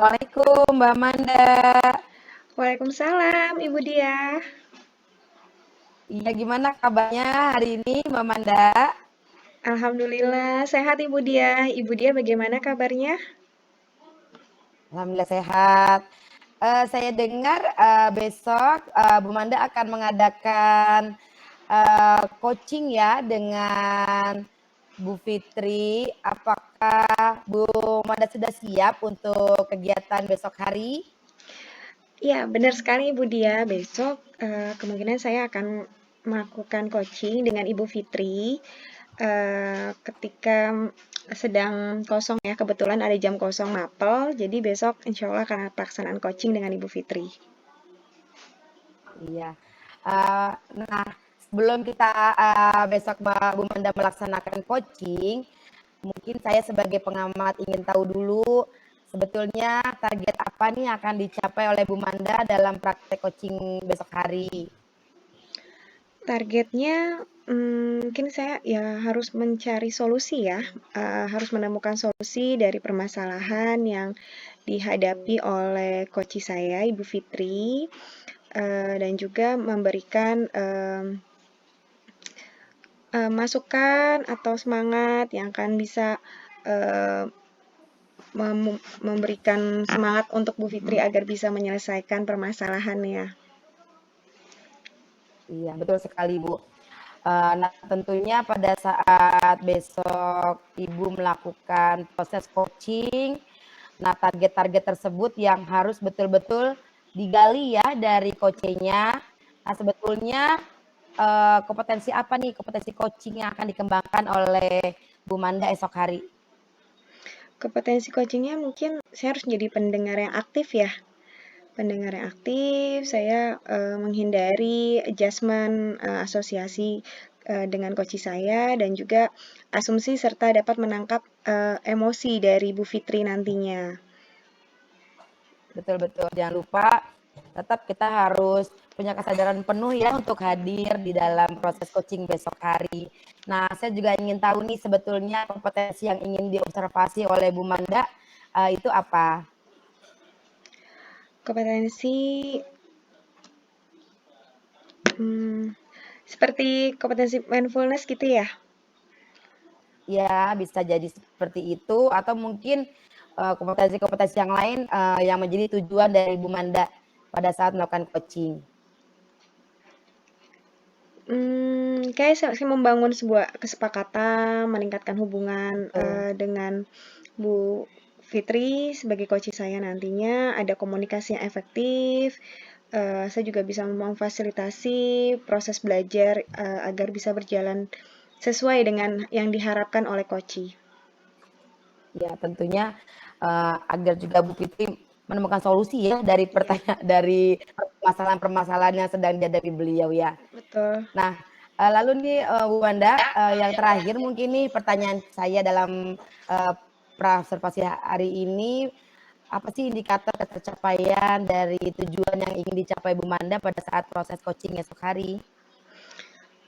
Assalamualaikum Mbak Manda. Waalaikumsalam, Ibu Diah. Iya, gimana kabarnya hari ini Mbak Manda? Alhamdulillah, sehat Ibu Diah. Ibu Diah bagaimana kabarnya? Alhamdulillah sehat. Saya dengar besok Bu Manda akan mengadakan coaching ya dengan Bu Fitri. Apakah Bu Manda sudah siap untuk kegiatan besok hari? Ya, benar sekali Ibu Diah. Besok kemungkinan saya akan melakukan coaching dengan Ibu Fitri ketika sedang kosong ya. Kebetulan ada jam kosong mapel, jadi besok insya Allah akan ada pelaksanaan coaching dengan Ibu Fitri. Iya. Nah, sebelum kita besok Bu Manda melaksanakan coaching, mungkin saya sebagai pengamat ingin tahu dulu sebetulnya target apa nih yang akan dicapai oleh Bu Manda dalam praktek coaching besok hari. Targetnya mungkin saya ya harus mencari solusi ya, harus menemukan solusi dari permasalahan yang dihadapi oleh coach saya, Ibu Fitri, dan juga memberikan masukan atau semangat yang akan bisa eh, memberikan semangat untuk Bu Fitri agar bisa menyelesaikan permasalahannya. Iya, betul sekali Bu. Nah, tentunya pada saat besok Ibu melakukan proses coaching, nah target-target tersebut yang harus betul-betul digali ya dari coachingnya. Nah, sebetulnya kompetensi apa nih, kompetensi coaching yang akan dikembangkan oleh Bu Manda esok hari? Kompetensi coachingnya mungkin saya harus menjadi pendengar yang aktif ya. Pendengar yang aktif, saya menghindari adjustment asosiasi dengan coach saya dan juga asumsi serta dapat menangkap emosi dari Bu Fitri nantinya. Betul-betul, jangan lupa tetap kita harus punya kesadaran penuh ya untuk hadir di dalam proses coaching besok hari. Nah, saya juga ingin tahu nih sebetulnya kompetensi yang ingin diobservasi oleh Bu Manda itu apa? Kompetensi seperti kompetensi mindfulness gitu ya. Ya, bisa jadi seperti itu atau mungkin kompetensi-kompetensi yang lain yang menjadi tujuan dari Bu Manda pada saat melakukan coaching. Kayak saya membangun sebuah kesepakatan, meningkatkan hubungan Betul. dengan Bu Fitri sebagai coach saya nantinya, ada komunikasi yang efektif. Saya juga bisa memfasilitasi proses belajar agar bisa berjalan sesuai dengan yang diharapkan oleh coach. Ya, tentunya agar juga Bu Fitri menemukan solusi ya dari Iya, dari permasalahan-permasalahan yang sedang dihadapi beliau ya. betul. Nah, lalu nih Bu Wanda, yang terakhir mungkin nih pertanyaan saya dalam praobservasi hari ini, apa sih indikator ketercapaian dari tujuan yang ingin dicapai Bu Manda pada saat proses coaching esok hari?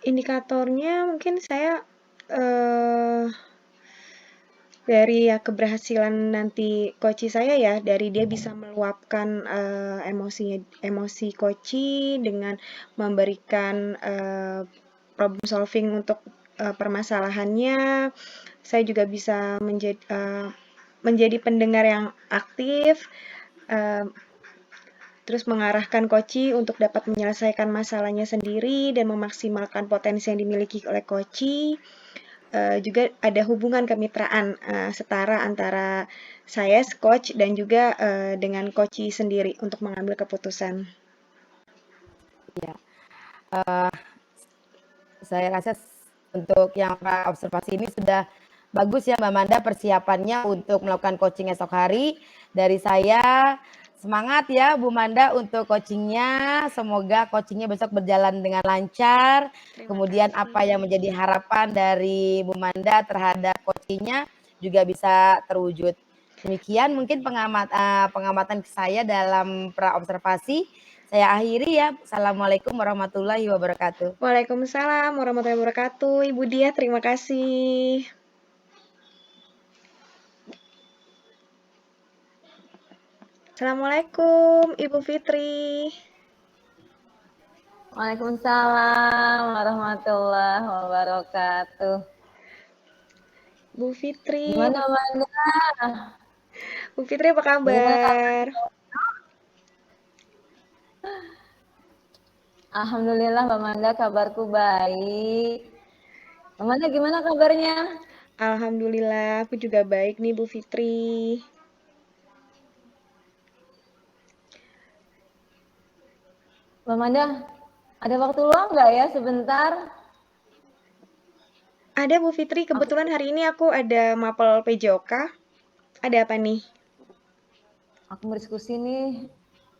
Indikatornya mungkin saya eh, dari ya keberhasilan nanti coach saya ya, dari dia bisa meluapkan emosi coach dengan memberikan problem solving untuk permasalahannya. Saya juga bisa menjadi pendengar yang aktif, eh, terus mengarahkan coach untuk dapat menyelesaikan masalahnya sendiri dan memaksimalkan potensi yang dimiliki oleh coach. Juga ada hubungan kemitraan setara antara saya coach dan juga dengan coach sendiri untuk mengambil keputusan. Ya, saya rasa untuk yang observasi ini sudah bagus ya Mbak Manda persiapannya untuk melakukan coaching esok hari. Dari saya semangat ya Bu Manda untuk coachingnya. Semoga coachingnya besok berjalan dengan lancar. Terima Kemudian apa yang kasih. menjadi harapan dari Bu Manda terhadap coachingnya juga bisa terwujud. Demikian mungkin pengamatan saya dalam praobservasi. Saya akhiri ya. Assalamualaikum warahmatullahi wabarakatuh. Waalaikumsalam warahmatullahi wabarakatuh. Ibu Diah, terima kasih. Assalamualaikum, Ibu Fitri. Waalaikumsalam warahmatullahi wabarakatuh. Bu Fitri, Gimana, Amanda? Bu Fitri apa Bagaimana kabar? kabar? Alhamdulillah, Mbak Manda, kabarku baik. Mbak Manda, gimana kabarnya? Alhamdulillah, aku juga baik nih Bu Fitri. Mbak Manda, ada waktu luang nggak ya sebentar? Ada Bu Fitri, Aku, kebetulan hari ini aku ada mapel PJOK. Ada apa nih? aku mau diskusi nih.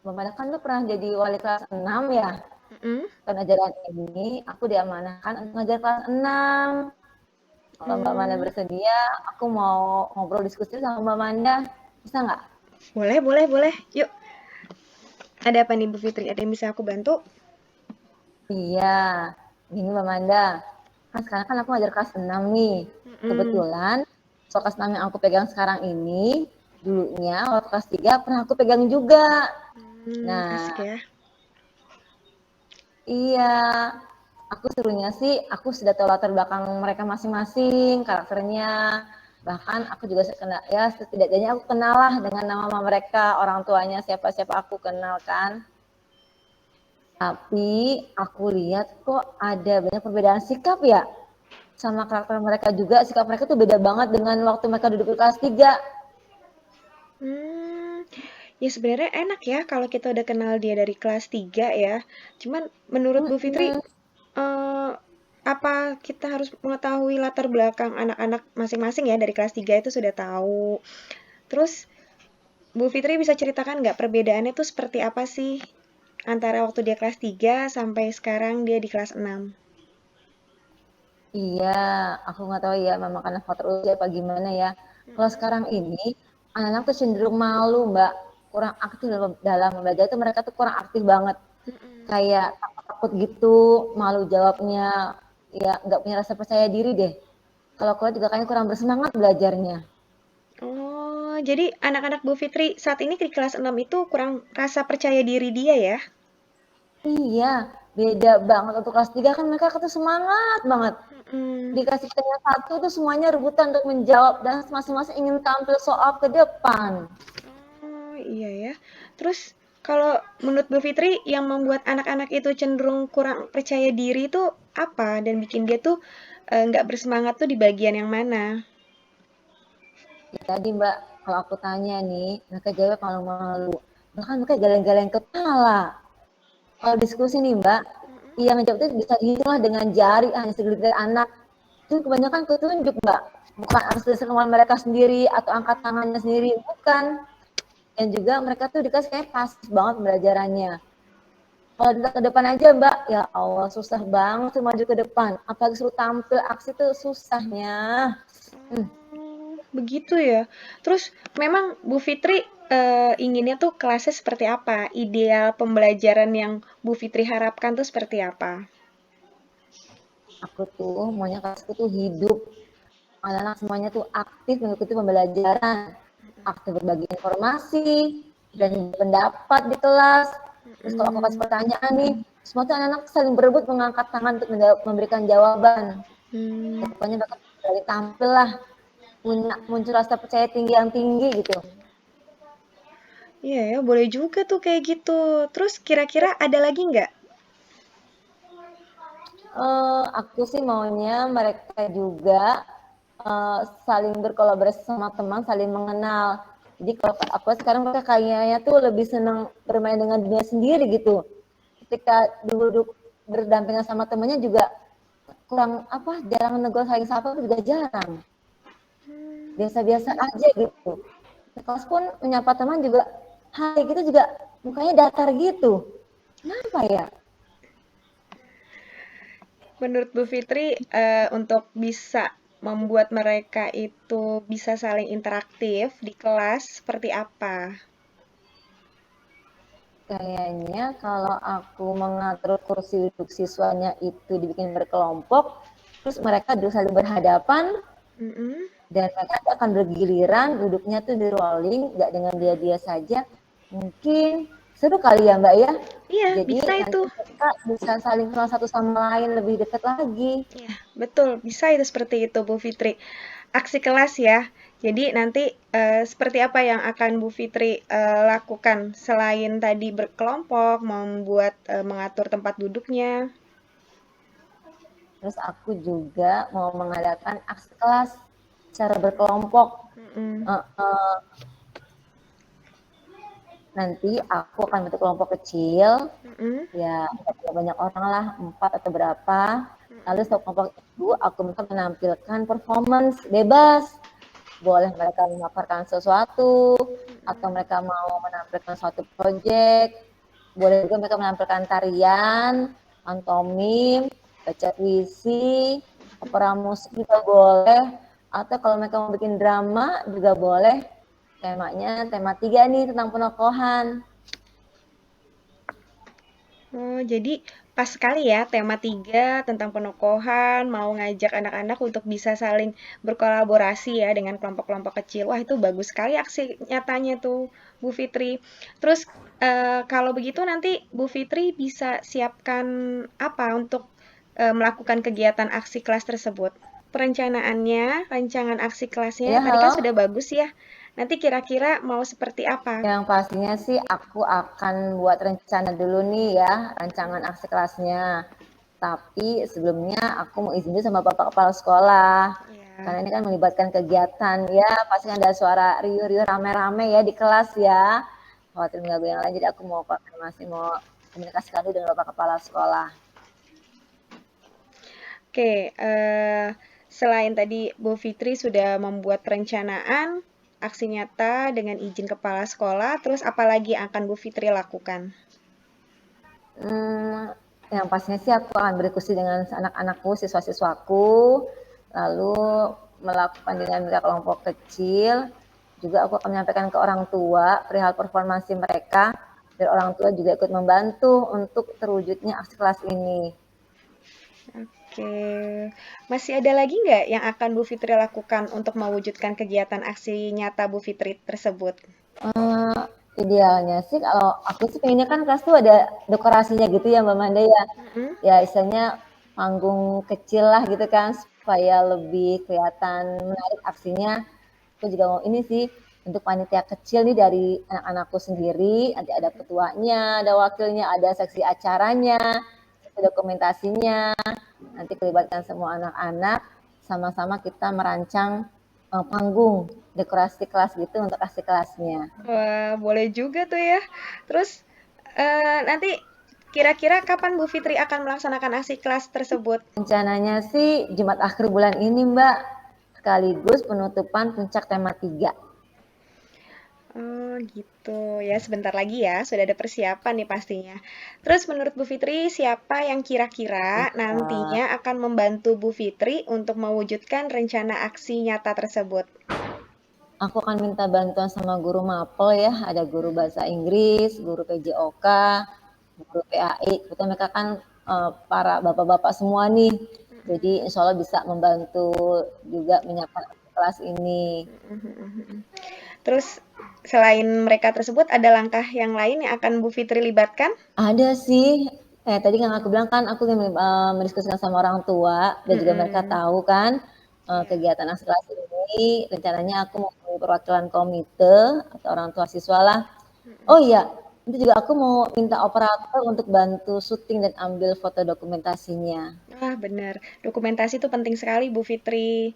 Mbak Manda kan lu pernah jadi wali kelas 6 ya? Mm-mm. Tahun ajaran ini aku diamanahkan untuk ngajar kelas 6. Kalau Mbak Manda Hmm, bersedia, aku mau ngobrol diskusi sama Mbak Manda. Bisa nggak? boleh, boleh, boleh. Yuk, ada apa nih Bu Fitri? Ada yang bisa aku bantu? Iya, gini Mbak Manda. Kan sekarang kan aku ngajar kelas 6 nih. Mm-mm. Kebetulan soal kelas 6 yang aku pegang sekarang ini, dulunya waktu kelas 3 pernah aku pegang juga. Asik Nah, ya. iya. Aku serunya sih, aku sudah tahu latar belakang mereka masing-masing, karakternya. Bahkan aku juga kenal, ya setidaknya aku kenal lah dengan nama-nama mereka, orang tuanya siapa-siapa aku kenal kan. Tapi aku lihat kok ada banyak perbedaan sikap ya sama karakter mereka juga. Sikap mereka tuh beda banget dengan waktu mereka duduk di kelas 3. Hmm, ya sebenarnya enak ya kalau kita udah kenal dia dari kelas 3 ya. Cuman menurut Bu Fitri, Mm-mm. eh, apa kita harus mengetahui latar belakang anak-anak masing-masing ya dari kelas 3 itu sudah tahu. Terus Bu Fitri bisa ceritakan nggak perbedaannya tuh seperti apa sih antara waktu dia kelas 3 sampai sekarang dia di kelas 6? Iya, aku nggak tahu ya, memang karena faktor usia apa gimana ya. Kalau Mm-mm. sekarang ini, anak-anak tuh cenderung malu, Mbak. Kurang aktif dalam belajar tuh mereka tuh kurang aktif banget. Mm-mm. Kayak takut gitu, malu jawabnya, ya nggak punya rasa percaya diri deh. Kalau kuliah juga kayaknya kurang bersemangat belajarnya. Oh, jadi anak-anak Bu Fitri saat ini di kelas 6 itu kurang rasa percaya diri dia ya? Iya, beda banget. Untuk kelas 3 kan mereka tuh semangat banget. Mm-mm. Dikasih tanya satu tuh semuanya rebutan untuk menjawab dan masing-masing ingin tampil soal ke depan. Oh, iya ya. Terus kalau menurut Bu Fitri yang membuat anak-anak itu cenderung kurang percaya diri itu apa? Dan bikin dia tuh nggak bersemangat tuh di bagian yang mana? Ya, tadi Mbak, kalau aku tanya nih, mereka jawab malu-malu. Bahkan mereka galeng-galeng kepala. Kalau diskusi nih Mbak, yang ngejawab itu bisa dihitung lah dengan jari, hanya segelintir anak. Itu kebanyakan ketunjuk Mbak. Bukan atas dasar kemauan mereka sendiri atau angkat tangannya sendiri, bukan. Dan juga mereka tuh dikasih kayak pasif banget pembelajarannya. Kalau dilihat ke depan aja Mbak, ya Allah susah banget tuh maju ke depan. Apalagi suruh tampil aksi tuh susahnya. Hmm. Oh, begitu ya. Terus memang Bu Fitri inginnya tuh kelasnya seperti apa? Ideal pembelajaran yang Bu Fitri harapkan tuh seperti apa? Aku tuh maunya kelasku tuh hidup. Anak-anak semuanya tuh aktif mengikuti pembelajaran. Aktif berbagi informasi dan pendapat di kelas. Terus kalau aku kasih Hmm, pertanyaan nih, semua tuh anak-anak saling berebut mengangkat tangan untuk memberikan jawaban. Ya, hmm, pokoknya bakal dari tampil lah, punya muncul rasa percaya tinggi yang tinggi gitu. iya ya, boleh juga tuh kayak gitu. Terus kira-kira ada lagi nggak? Aku sih maunya mereka juga saling berkolaborasi sama teman, saling mengenal. Jadi kalau aku sekarang mereka kayaknya tuh lebih senang bermain dengan dunia sendiri gitu. Ketika duduk berdampingan sama temannya juga kurang apa, jarang menegur saling sapa juga jarang. Biasa-biasa aja gitu. Kelas pun menyapa teman juga, hai gitu juga mukanya datar gitu. Kenapa ya? Menurut Bu Fitri, untuk bisa membuat mereka itu bisa saling interaktif di kelas seperti apa? Kayaknya kalau aku mengatur kursi duduk siswanya itu dibikin berkelompok, terus mereka duduk saling berhadapan, Mm-mm. dan mereka akan bergiliran duduknya tuh di rolling, nggak dengan dia-dia saja. Mungkin seru kali ya Mbak ya. Iya, Jadi bisa nanti itu. kita bisa saling kenal satu sama lain lebih dekat lagi. Iya, betul. Bisa itu seperti itu, Bu Fitri. Aksi kelas ya. Jadi nanti seperti apa yang akan Bu Fitri lakukan selain tadi berkelompok, membuat mengatur tempat duduknya? Terus aku juga mau mengadakan aksi kelas secara berkelompok. Mm-mm. Eh, eh, nanti aku akan bentuk kelompok kecil, Mm-mm. ya nggak banyak orang lah, 4 atau berapa. Lalu setiap kelompok itu aku minta menampilkan performance bebas. Boleh mereka memaparkan sesuatu, atau mereka mau menampilkan suatu proyek. Boleh juga mereka menampilkan tarian, pantomim, baca puisi, opera musik juga boleh. Atau kalau mereka mau bikin drama juga boleh. Temanya tema 3 nih tentang penokohan. Oh, jadi pas sekali ya tema 3 tentang penokohan, mau ngajak anak-anak untuk bisa saling berkolaborasi ya dengan kelompok-kelompok kecil. Wah, itu bagus sekali aksi nyatanya tuh, Bu Fitri. Terus kalau begitu nanti Bu Fitri bisa siapkan apa untuk melakukan kegiatan aksi kelas tersebut? Perencanaannya, rancangan aksi Ya, kelasnya tadi kan halo. sudah bagus ya. Nanti kira-kira mau seperti apa? Yang pastinya sih aku akan buat rencana dulu nih ya, rancangan aksi kelasnya. Tapi sebelumnya aku mau izin dulu sama Bapak Kepala Sekolah. Ya. Karena ini kan melibatkan kegiatan ya, pasti ada suara riuh-riuh rame-rame ya di kelas ya. Khawatir mengganggu yang lain, jadi aku mau konfirmasi, mau komunikasikan dulu dengan Bapak Kepala Sekolah. Oke, selain tadi Bu Fitri sudah membuat perencanaan aksi nyata dengan izin kepala sekolah, terus apa lagi yang akan Bu Fitri lakukan? Yang pastinya sih aku akan berdiskusi dengan anak-anakku, siswa-siswaku, lalu melakukan dinamika kelompok kecil. Juga aku akan menyampaikan ke orang tua perihal performasi mereka, biar orang tua juga ikut membantu untuk terwujudnya aksi kelas ini. Oke, masih ada lagi nggak yang akan Bu Fitri lakukan untuk mewujudkan kegiatan aksi nyata Bu Fitri tersebut? Idealnya sih kalau aku sih pengennya kan kelas tuh ada dekorasinya gitu ya Mbak Manda ya. Mm-mm. Ya istilahnya panggung kecil lah gitu kan supaya lebih kelihatan menarik aksinya. Aku juga mau ini sih untuk panitia kecil nih dari anak-anakku sendiri. Nanti ada ketuanya, ada wakilnya, ada seksi acaranya, seksi dokumentasinya. Nanti melibatkan semua anak-anak, sama-sama kita merancang panggung dekorasi kelas gitu untuk aksi kelasnya. Wah, boleh juga tuh ya. Terus nanti kira-kira kapan Bu Fitri akan melaksanakan aksi kelas tersebut? Rencananya sih Jumat akhir bulan ini Mbak, sekaligus penutupan puncak tema 3. Oh gitu ya, sebentar lagi ya, sudah ada persiapan nih pastinya. Terus menurut Bu Fitri, siapa yang kira-kira nantinya akan membantu Bu Fitri untuk mewujudkan rencana aksi nyata tersebut? Aku akan minta bantuan sama guru mapel ya, ada guru bahasa Inggris, guru PJOK, guru PAI. Itu mereka kan para bapak-bapak semua nih. Jadi insya Allah bisa membantu juga menyiapkan kelas ini. Terus selain mereka tersebut, ada langkah yang lain yang akan Bu Fitri libatkan? Ada sih, tadi kan aku bilang kan aku mendiskusikan sama orang tua dan juga mereka Mm-mm. tahu kan Iya. kegiatan aspirasi ini rencananya aku mau perwakilan komite atau orang tua siswa lah. Oh iya, itu juga aku mau minta operator untuk bantu syuting dan ambil foto dokumentasinya. Wah, benar. Dokumentasi itu penting sekali, Bu Fitri.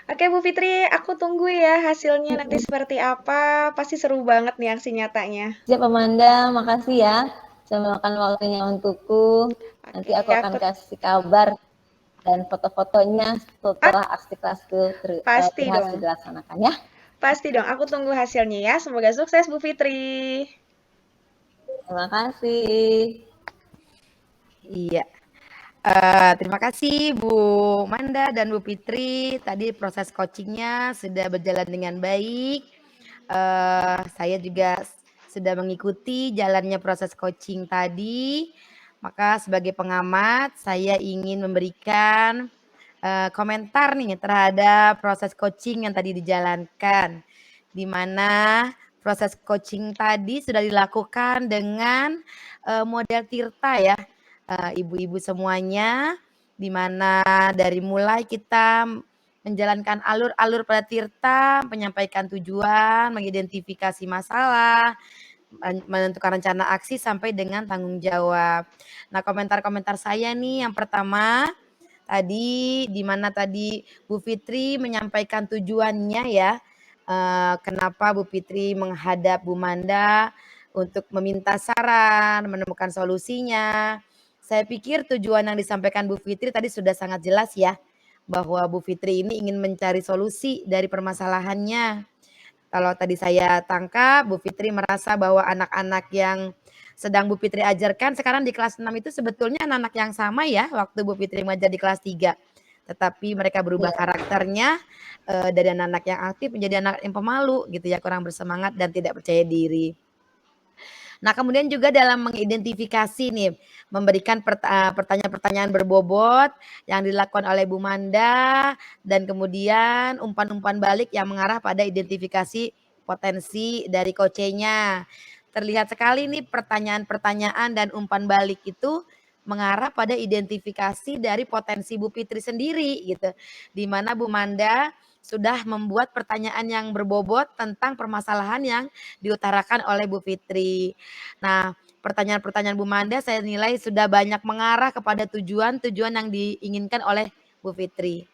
Oke, Bu Fitri, aku tunggu ya hasilnya nanti seperti apa. Pasti seru banget nih aksi nyatanya. Siap Amanda, makasih ya sudah meluangkan waktunya untukku. Nanti Oke, aku akan aku kasih kabar dan foto-fotonya ah, setelah aksi kelasku pasti berhasil dong. dilaksanakan ya. Pasti dong. Aku tunggu hasilnya ya. Semoga sukses, Bu Fitri. Terima kasih. Iya. Terima kasih Bu Manda dan Bu Fitri. Tadi proses coachingnya sudah berjalan dengan baik. Saya juga sudah mengikuti jalannya proses coaching tadi. Maka sebagai pengamat saya ingin memberikan komentar nih terhadap proses coaching yang tadi dijalankan. Di mana proses coaching tadi sudah dilakukan dengan model Tirta ya, ibu-ibu semuanya, di mana dari mulai kita menjalankan alur-alur pada Tirta, menyampaikan tujuan, mengidentifikasi masalah, menentukan rencana aksi sampai dengan tanggung jawab. Nah, komentar-komentar saya nih yang pertama tadi di mana tadi Bu Fitri menyampaikan tujuannya ya, kenapa Bu Fitri menghadap Bu Manda untuk meminta saran, menemukan solusinya. Saya pikir tujuan yang disampaikan Bu Fitri tadi sudah sangat jelas ya, bahwa Bu Fitri ini ingin mencari solusi dari permasalahannya. Kalau tadi saya tangkap, Bu Fitri merasa bahwa anak-anak yang sedang Bu Fitri ajarkan sekarang di kelas 6 itu sebetulnya anak-anak yang sama ya waktu Bu Fitri mengajar di kelas 3. Tetapi mereka berubah Iya. karakternya dari anak-anak yang aktif menjadi anak yang pemalu gitu ya, kurang bersemangat dan tidak percaya diri. Nah, kemudian juga dalam mengidentifikasi nih, memberikan pertanyaan-pertanyaan berbobot yang dilakukan oleh Bu Manda dan kemudian umpan-umpan balik yang mengarah pada identifikasi potensi dari coachnya. Terlihat sekali nih pertanyaan-pertanyaan dan umpan balik itu mengarah pada identifikasi dari potensi Bu Fitri sendiri gitu. Di mana Bu Manda sudah membuat pertanyaan yang berbobot tentang permasalahan yang diutarakan oleh Bu Fitri. Nah, pertanyaan-pertanyaan Bu Manda saya nilai sudah banyak mengarah kepada tujuan-tujuan yang diinginkan oleh Bu Fitri.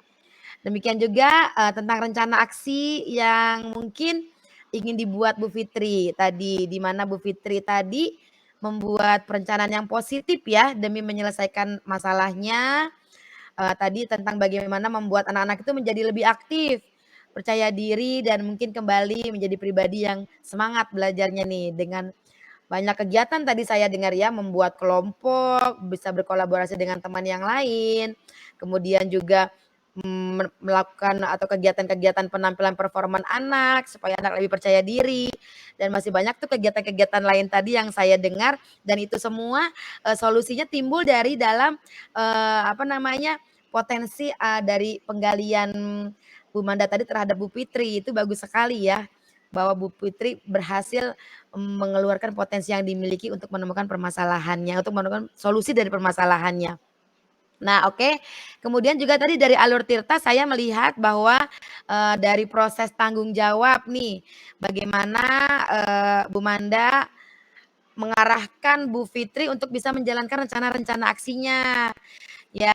Demikian juga tentang rencana aksi yang mungkin ingin dibuat Bu Fitri tadi, di mana Bu Fitri tadi membuat perencanaan yang positif ya demi menyelesaikan masalahnya. Tadi tentang bagaimana membuat anak-anak itu menjadi lebih aktif, percaya diri dan mungkin kembali menjadi pribadi yang semangat belajarnya nih dengan banyak kegiatan tadi saya dengar ya, membuat kelompok, bisa berkolaborasi dengan teman yang lain, kemudian juga, melakukan atau kegiatan-kegiatan penampilan performan anak, supaya anak lebih percaya diri, dan masih banyak tuh kegiatan-kegiatan lain tadi yang saya dengar dan itu semua, solusinya timbul dari dalam, apa namanya, potensi, dari penggalian Bu Manda tadi terhadap Bu Fitri, itu bagus sekali ya, bahwa Bu Fitri berhasil mengeluarkan potensi yang dimiliki untuk menemukan permasalahannya, untuk menemukan solusi dari permasalahannya. Nah, oke. Kemudian juga tadi dari alur Tirta saya melihat bahwa, dari proses tanggung jawab nih, bagaimana, Bu Manda mengarahkan Bu Fitri untuk bisa menjalankan rencana-rencana aksinya, ya.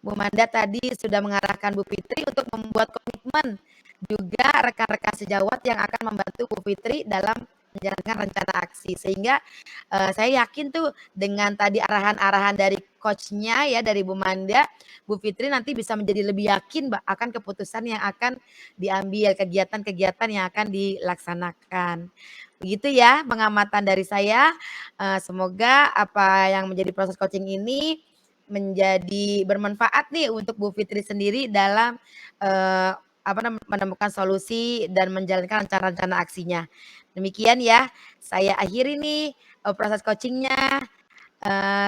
Bu Manda tadi sudah mengarahkan Bu Fitri untuk membuat komitmen, juga rekan-rekan sejawat yang akan membantu Bu Fitri dalam menjalankan rencana aksi. Sehingga, saya yakin tuh dengan tadi arahan-arahan dari coach-nya ya, dari Bu Manda, Bu Fitri nanti bisa menjadi lebih yakin akan keputusan yang akan diambil, kegiatan-kegiatan yang akan dilaksanakan. Begitu ya pengamatan dari saya, semoga apa yang menjadi proses coaching ini menjadi bermanfaat nih untuk Bu Fitri sendiri dalam, apa menemukan solusi dan menjalankan rencana-rencana aksinya. Demikian ya, saya akhiri nih, proses coaching-nya.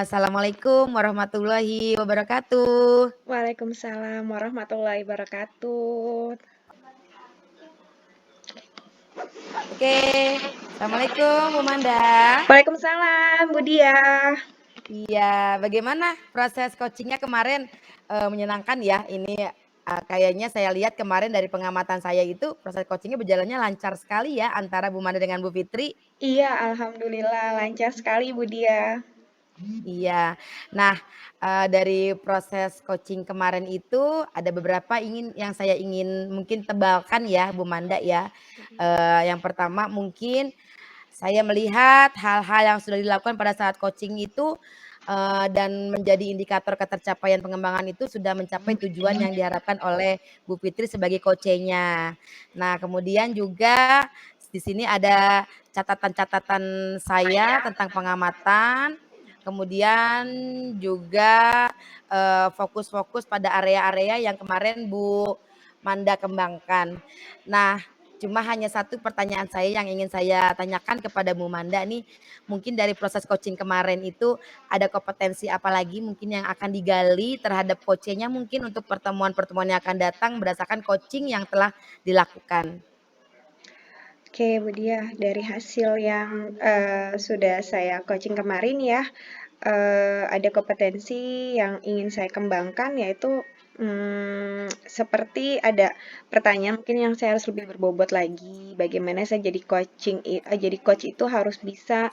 Assalamualaikum warahmatullahi wabarakatuh. Waalaikumsalam warahmatullahi wabarakatuh. Oke, assalamualaikum Bu Manda. Waalaikumsalam Bu Dia. Iya, bagaimana proses coaching-nya kemarin? Menyenangkan ya? Ini, kayaknya saya lihat kemarin dari pengamatan saya itu proses coaching-nya berjalannya lancar sekali ya antara Bu Manda dengan Bu Fitri. Iya, alhamdulillah lancar sekali Bu Dia. Iya. Nah, dari proses coaching kemarin itu ada beberapa yang saya ingin mungkin tebalkan ya Bu Manda ya. Yang pertama mungkin saya melihat hal-hal yang sudah dilakukan pada saat coaching itu, dan menjadi indikator ketercapaian pengembangan itu sudah mencapai tujuan yang diharapkan oleh Bu Fitri sebagai coachnya. Nah, kemudian juga di sini ada catatan-catatan saya tentang pengamatan, kemudian juga, fokus-fokus pada area-area yang kemarin Bu Manda kembangkan. Nah, cuma hanya satu pertanyaan saya yang ingin saya tanyakan kepada Bu Manda nih, mungkin dari proses coaching kemarin itu ada kompetensi apa lagi mungkin yang akan digali terhadap coachnya mungkin untuk pertemuan-pertemuan yang akan datang berdasarkan coaching yang telah dilakukan? Oke, Bu Dia, dari hasil yang sudah saya coaching kemarin ya, ada kompetensi yang ingin saya kembangkan yaitu seperti ada pertanyaan mungkin yang saya harus lebih berbobot lagi. Bagaimana saya jadi coach itu harus bisa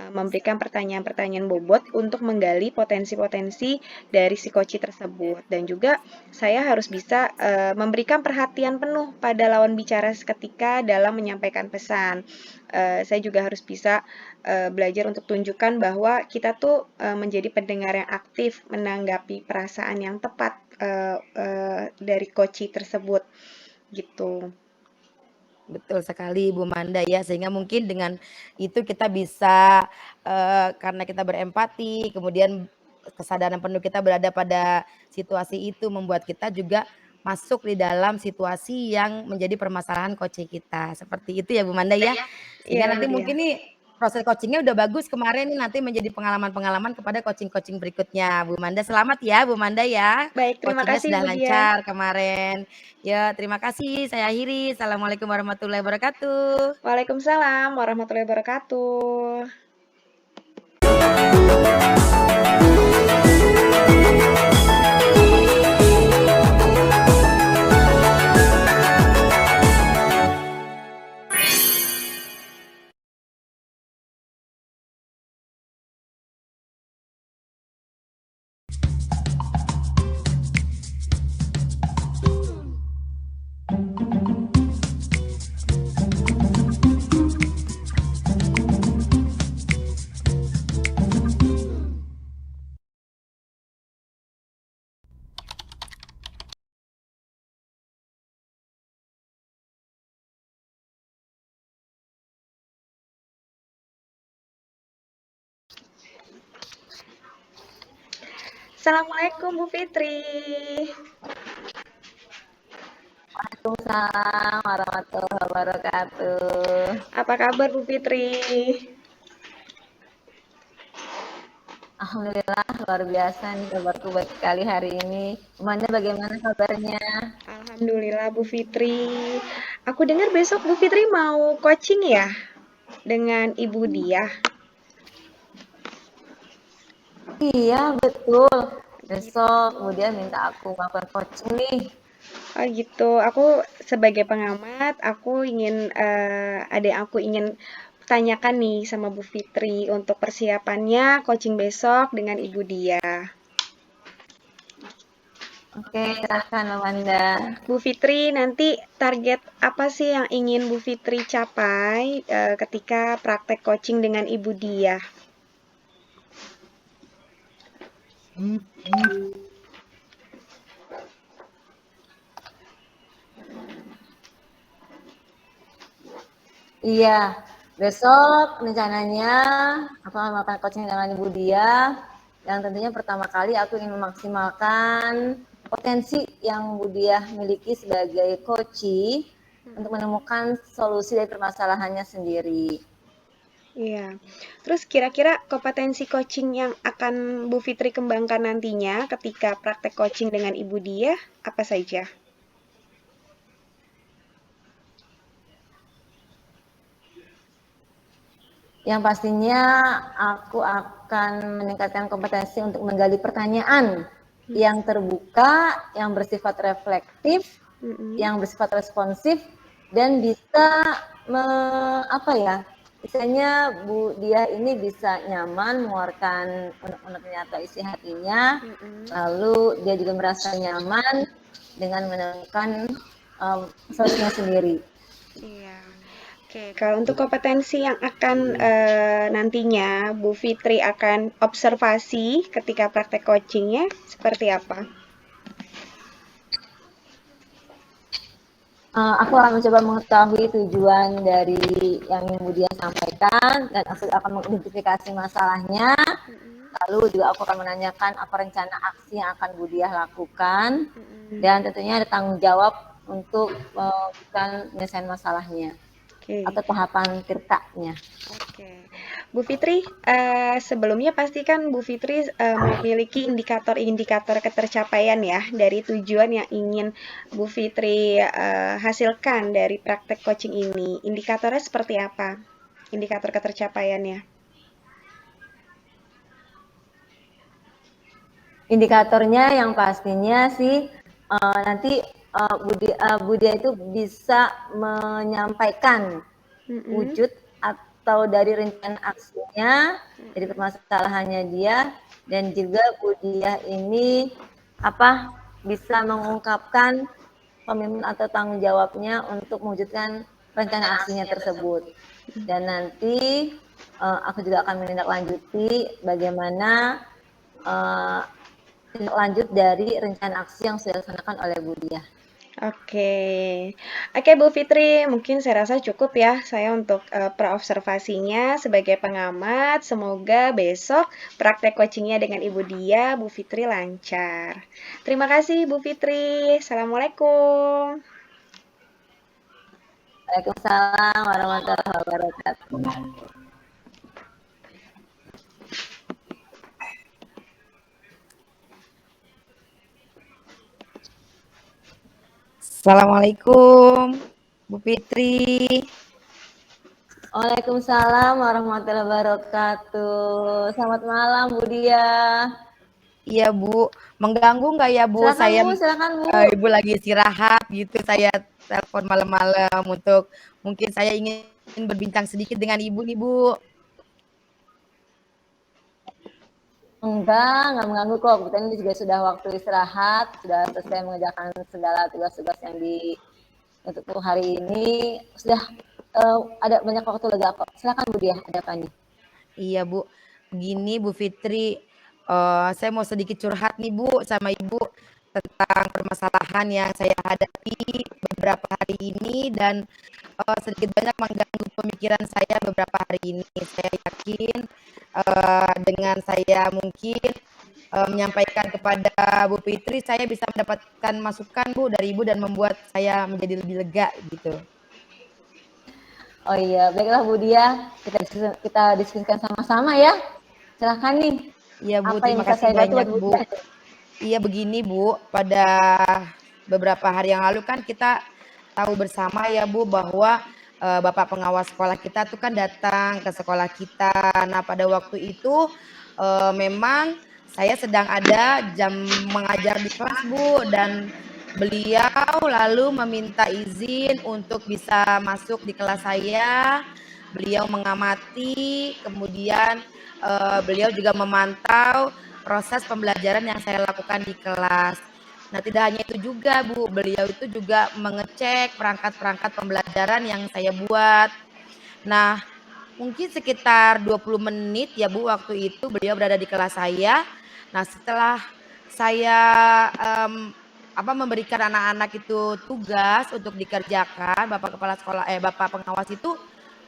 memberikan pertanyaan-pertanyaan bobot untuk menggali potensi-potensi dari si coach tersebut, dan juga saya harus bisa memberikan perhatian penuh pada lawan bicara seketika dalam menyampaikan pesan. Saya juga harus bisa belajar untuk tunjukkan bahwa kita tuh menjadi pendengar yang aktif, menanggapi perasaan yang tepat dari coach tersebut gitu. Betul sekali Bu Manda ya, sehingga mungkin dengan itu kita bisa karena kita berempati, kemudian kesadaran penuh kita berada pada situasi itu membuat kita juga masuk di dalam situasi yang menjadi permasalahan coaching kita. Seperti itu ya Bu Manda ya. Iya, Sehingga Bu nanti Dia. mungkin nih proses coachingnya udah bagus kemarin nih, nanti menjadi pengalaman-pengalaman kepada coaching-coaching berikutnya. Bu Manda selamat ya Bu Manda ya. Baik, terima Coachingnya kasih sudah Bu Dia. lancar kemarin. Ya, terima kasih. Saya akhiri. Assalamualaikum warahmatullahi wabarakatuh. Waalaikumsalam warahmatullahi wabarakatuh. Assalamualaikum Bu Fitri. Waalaikumsalam warahmatullahi wabarakatuh. Apa kabar Bu Fitri? Alhamdulillah luar biasa nih kabarku baik sekali hari ini. Umanda bagaimana kabarnya? Alhamdulillah Bu Fitri. Aku dengar besok Bu Fitri mau coaching ya dengan Ibu Diah. Iya betul. Besok kemudian minta aku melakukan coaching nih. Oh gitu. Aku sebagai pengamat, aku ingin tanyakan nih sama Bu Fitri untuk persiapannya coaching besok dengan Ibu Diah. Oke, silakan Amanda. Bu Fitri, nanti target apa sih yang ingin Bu Fitri capai ketika praktek coaching dengan Ibu Diah? Iya, besok rencananya aku akan melakukan coaching dengan Ibu Dia, yang tentunya pertama kali aku ingin memaksimalkan potensi yang Bu Dia miliki sebagai coachee untuk menemukan solusi dari permasalahannya sendiri. Iya. Terus kira-kira kompetensi coaching yang akan Bu Fitri kembangkan nantinya ketika praktek coaching dengan Ibu Diah apa saja? Yang pastinya aku akan meningkatkan kompetensi untuk menggali pertanyaan yang terbuka, yang bersifat reflektif, yang bersifat responsif, dan bisa misalnya Bu Dia ini bisa nyaman mengeluarkan unek-uneknya atau isi hatinya, lalu dia juga merasa nyaman dengan menemukan solusinya sendiri. Iya. Oke, kalau untuk kompetensi yang akan nantinya Bu Fitri akan observasi ketika praktek coachingnya seperti apa? Aku akan mencoba mengetahui tujuan dari yang Bu Dia sampaikan, dan aku akan mengidentifikasi masalahnya. Lalu juga aku akan menanyakan apa rencana aksi yang akan Bu Dia lakukan, dan tentunya ada tanggung jawab untuk menyelesaikan masalahnya. Oke. atau tahapan tirtanya. Oke. Bu Fitri, sebelumnya pasti kan Bu Fitri memiliki indikator-indikator ketercapaian ya dari tujuan yang ingin Bu Fitri hasilkan dari praktek coaching ini. Indikatornya seperti apa? Indikator ketercapaiannya. Indikatornya yang pastinya sih nanti Budia itu bisa menyampaikan wujud atau dari rencana aksinya, dari permasalahannya dia, dan juga Budia ini bisa mengungkapkan komitmen atau tanggung jawabnya untuk mewujudkan rencana aksinya tersebut. Dan nanti aku juga akan menindaklanjuti bagaimana tindak lanjut dari rencana aksi yang sudah dilaksanakan oleh Budia. Oke, Bu Fitri, mungkin saya rasa cukup ya saya untuk praobservasinya sebagai pengamat. Semoga besok praktek coachingnya dengan Ibu Dia, Bu Fitri lancar. Terima kasih Bu Fitri. Assalamualaikum. Waalaikumsalam warahmatullahi wabarakatuh. Assalamualaikum, Bu Fitri. Waalaikumsalam warahmatullahi wabarakatuh. Selamat malam, Bu Dia. Iya, Bu. Mengganggu nggak ya, Bu? Silakan, Bu. Ibu lagi istirahat gitu. Saya telepon malam-malam untuk mungkin saya ingin berbincang sedikit dengan Ibu nih, Bu. Enggak mengganggu kok. Kebetulan ini juga sudah waktu istirahat, sudah selesai mengerjakan segala tugas-tugas yang untuk hari ini. Sudah ada banyak waktu lega kok. Silakan Bu Dia, ada apa nih? Iya, Bu. Begini, Bu Fitri, saya mau sedikit curhat nih, Bu, sama Ibu tentang permasalahan yang saya hadapi beberapa hari ini dan sedikit banyak mengganggu pemikiran saya beberapa hari ini. Saya yakin dengan saya mungkin menyampaikan kepada Bu Fitri, saya bisa mendapatkan masukan, Bu, dari Ibu dan membuat saya menjadi lebih lega gitu. Oh iya, baiklah Bu Dia, kita diskusikan sama-sama ya. Silahkan nih. Iya, Bu, apa yang terima bisa kasih saya bantu banyak, buat Bu. Dia? Iya, begini, Bu. Pada beberapa hari yang lalu kan kita tahu bersama ya, Bu, bahwa Bapak pengawas sekolah kita tuh kan datang ke sekolah kita. Nah, pada waktu itu memang saya sedang ada jam mengajar di kelas, Bu, dan beliau lalu meminta izin untuk bisa masuk di kelas saya. Beliau mengamati, kemudian beliau juga memantau proses pembelajaran yang saya lakukan di kelas. Nah, tidak hanya itu juga, Bu, beliau itu juga mengecek perangkat-perangkat pembelajaran yang saya buat. Nah, mungkin sekitar 20 menit ya, Bu, waktu itu beliau berada di kelas saya. Nah, setelah saya memberikan anak-anak itu tugas untuk dikerjakan, Bapak pengawas itu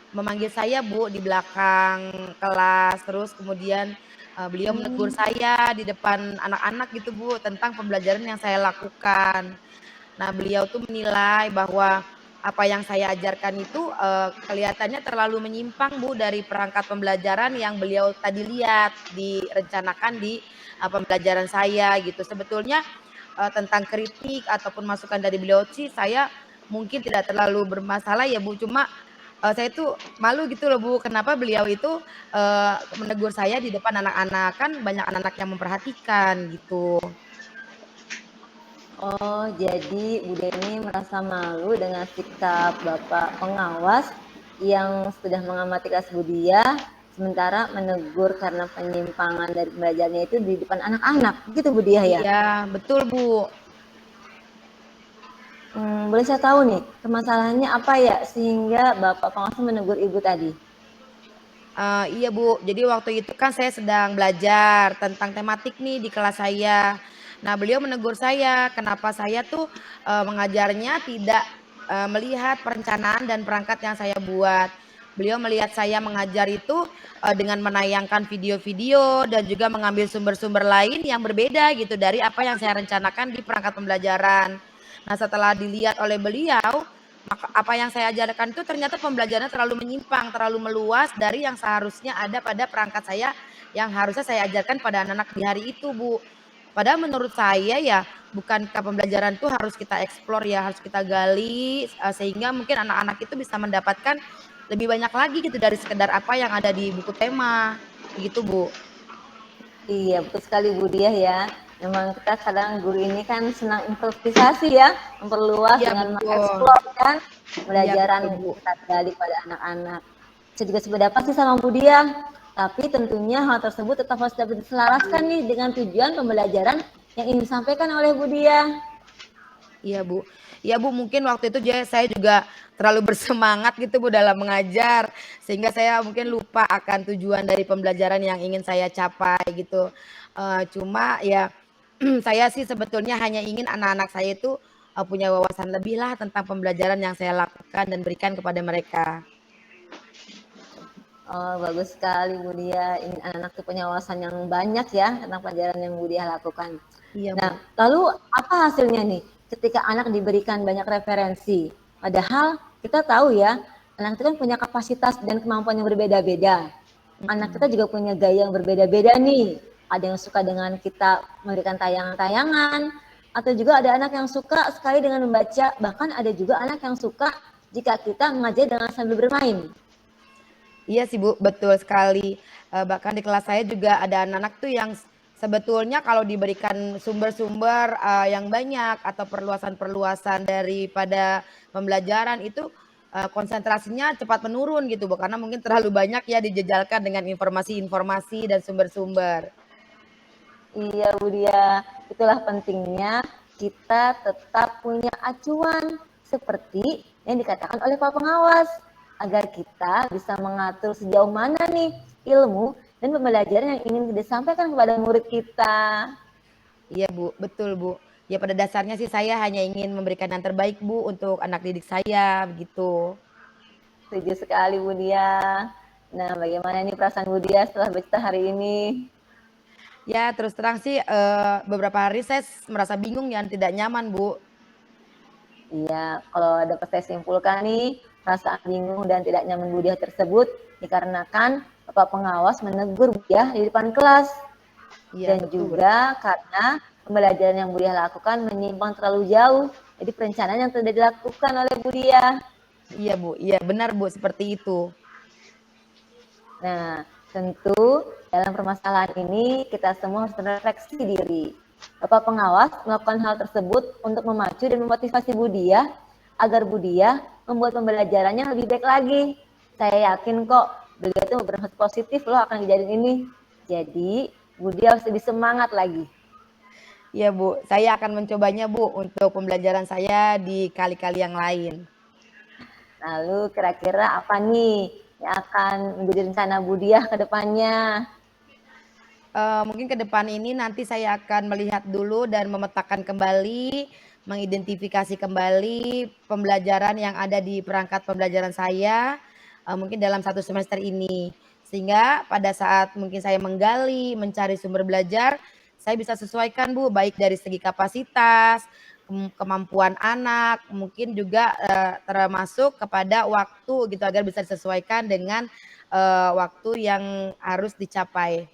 memanggil saya, Bu, di belakang kelas. Terus kemudian beliau menegur saya di depan anak-anak gitu, Bu, tentang pembelajaran yang saya lakukan. Nah, beliau tuh menilai bahwa apa yang saya ajarkan itu kelihatannya terlalu menyimpang, Bu, dari perangkat pembelajaran yang beliau tadi lihat direncanakan di pembelajaran saya gitu. Sebetulnya tentang kritik ataupun masukan dari beliau sih saya mungkin tidak terlalu bermasalah ya, Bu, cuma saya tuh malu gitu loh, Bu, kenapa beliau itu menegur saya di depan anak-anak, kan banyak anak-anak yang memperhatikan gitu. Oh, jadi Bu Dia ini merasa malu dengan sikap Bapak pengawas yang sudah mengamati kelas Bu Dia, sementara menegur karena penyimpangan dari pembelajarannya itu di depan anak-anak, gitu Bu Dia ya? Iya, betul, Bu. Boleh saya tahu nih, permasalahannya apa ya sehingga Bapak pengawas menegur Ibu tadi? Iya, Bu, jadi waktu itu kan saya sedang belajar tentang tematik nih di kelas saya. Nah, beliau menegur saya, kenapa saya tuh mengajarnya tidak melihat perencanaan dan perangkat yang saya buat. Beliau melihat saya mengajar itu dengan menayangkan video-video dan juga mengambil sumber-sumber lain yang berbeda gitu dari apa yang saya rencanakan di perangkat pembelajaran. Nah, setelah dilihat oleh beliau, Maka apa yang saya ajarkan itu ternyata pembelajarannya terlalu menyimpang, terlalu meluas dari yang seharusnya ada pada perangkat saya, yang harusnya saya ajarkan pada anak-anak di hari itu, Bu. Padahal menurut saya ya, bukankah pembelajaran itu harus kita eksplor ya, harus kita gali, sehingga mungkin anak-anak itu bisa mendapatkan lebih banyak lagi gitu dari sekedar apa yang ada di buku tema, gitu, Bu. Iya, betul sekali Bu Diah ya. Memang kita kadang guru ini kan senang improvisasi ya, memperluas Iya dengan betul. mengeksplor kan Iya pembelajaran betul, yang Bu. kita gali pada anak-anak. Saya juga sependapat sih sama Bu Diah, tapi tentunya hal tersebut tetap harus dapat diselaraskan nih dengan tujuan pembelajaran yang ingin disampaikan oleh Bu Diah. Iya, Bu. Iya, Bu, mungkin waktu itu saya juga terlalu bersemangat gitu, Bu, dalam mengajar, sehingga saya mungkin lupa akan tujuan dari pembelajaran yang ingin saya capai gitu. Cuma ya saya sih sebetulnya hanya ingin anak-anak saya itu, punya wawasan lebih lah tentang pembelajaran yang saya lakukan dan berikan kepada mereka. Oh, bagus sekali Bu Diah. Ingin anak-anak tuh punya wawasan yang banyak ya tentang pelajaran yang Bu Diah lakukan. Iya, Nah, Bu. lalu apa hasilnya nih ketika anak diberikan banyak referensi? Padahal kita tahu ya, anak itu kan punya kapasitas dan kemampuan yang berbeda-beda. Anak kita Mhm. juga punya gaya yang berbeda-beda nih. Ada yang suka dengan kita memberikan tayangan-tayangan, atau juga ada anak yang suka sekali dengan membaca, bahkan ada juga anak yang suka jika kita mengajar dengan sambil bermain. Iya sih, Bu, betul sekali. Bahkan di kelas saya juga ada anak-anak tuh yang sebetulnya kalau diberikan sumber-sumber, yang banyak atau perluasan-perluasan daripada pembelajaran itu, konsentrasinya cepat menurun gitu, Bu, karena mungkin terlalu banyak ya dijejalkan dengan informasi-informasi dan sumber-sumber. Iya, Bu Dia. Itulah pentingnya kita tetap punya acuan seperti yang dikatakan oleh Pak Pengawas agar kita bisa mengatur sejauh mana nih ilmu dan pembelajaran yang ingin disampaikan kepada murid kita. Iya, Bu, betul, Bu. Ya pada dasarnya sih saya hanya ingin memberikan yang terbaik, Bu, untuk anak didik saya, begitu. Setuju sekali, Bu Dia. Nah, bagaimana nih perasaan Bu Dia setelah bercerita hari ini? Ya terus terang sih, beberapa hari saya merasa bingung dan tidak nyaman, Bu. Iya, kalau dapat saya simpulkan nih, perasaan bingung dan tidak nyaman Bu Dia tersebut dikarenakan Bapak Pengawas menegur Bu Dia di depan kelas. Iya Dan betul. juga karena pembelajaran yang Bu Dia lakukan menyimpang terlalu jauh. Jadi perencanaan yang tidak dilakukan oleh Bu Dia. Iya, Bu, iya benar, Bu, seperti itu. Nah, tentu dalam permasalahan ini kita semua harus berefleksi diri. Bapak pengawas melakukan hal tersebut untuk memacu dan memotivasi Bu Dia agar Bu Dia membuat pembelajarannya lebih baik lagi. Saya yakin kok beliau itu berhasil positif loh akan kejadian ini. Jadi Bu Dia harus lebih semangat lagi. Iya, Bu, saya akan mencobanya, Bu, untuk pembelajaran saya di kali-kali yang lain. Lalu kira-kira apa nih yang akan menjadi rencana Bu Dia ke depannya? Mungkin ke depan ini nanti saya akan melihat dulu dan memetakan kembali, mengidentifikasi kembali pembelajaran yang ada di perangkat pembelajaran saya, mungkin dalam 1 semester ini. Sehingga pada saat mungkin saya menggali, mencari sumber belajar, saya bisa sesuaikan, Bu, baik dari segi kapasitas, kemampuan anak, mungkin juga, termasuk kepada waktu gitu agar bisa disesuaikan dengan, waktu yang harus dicapai.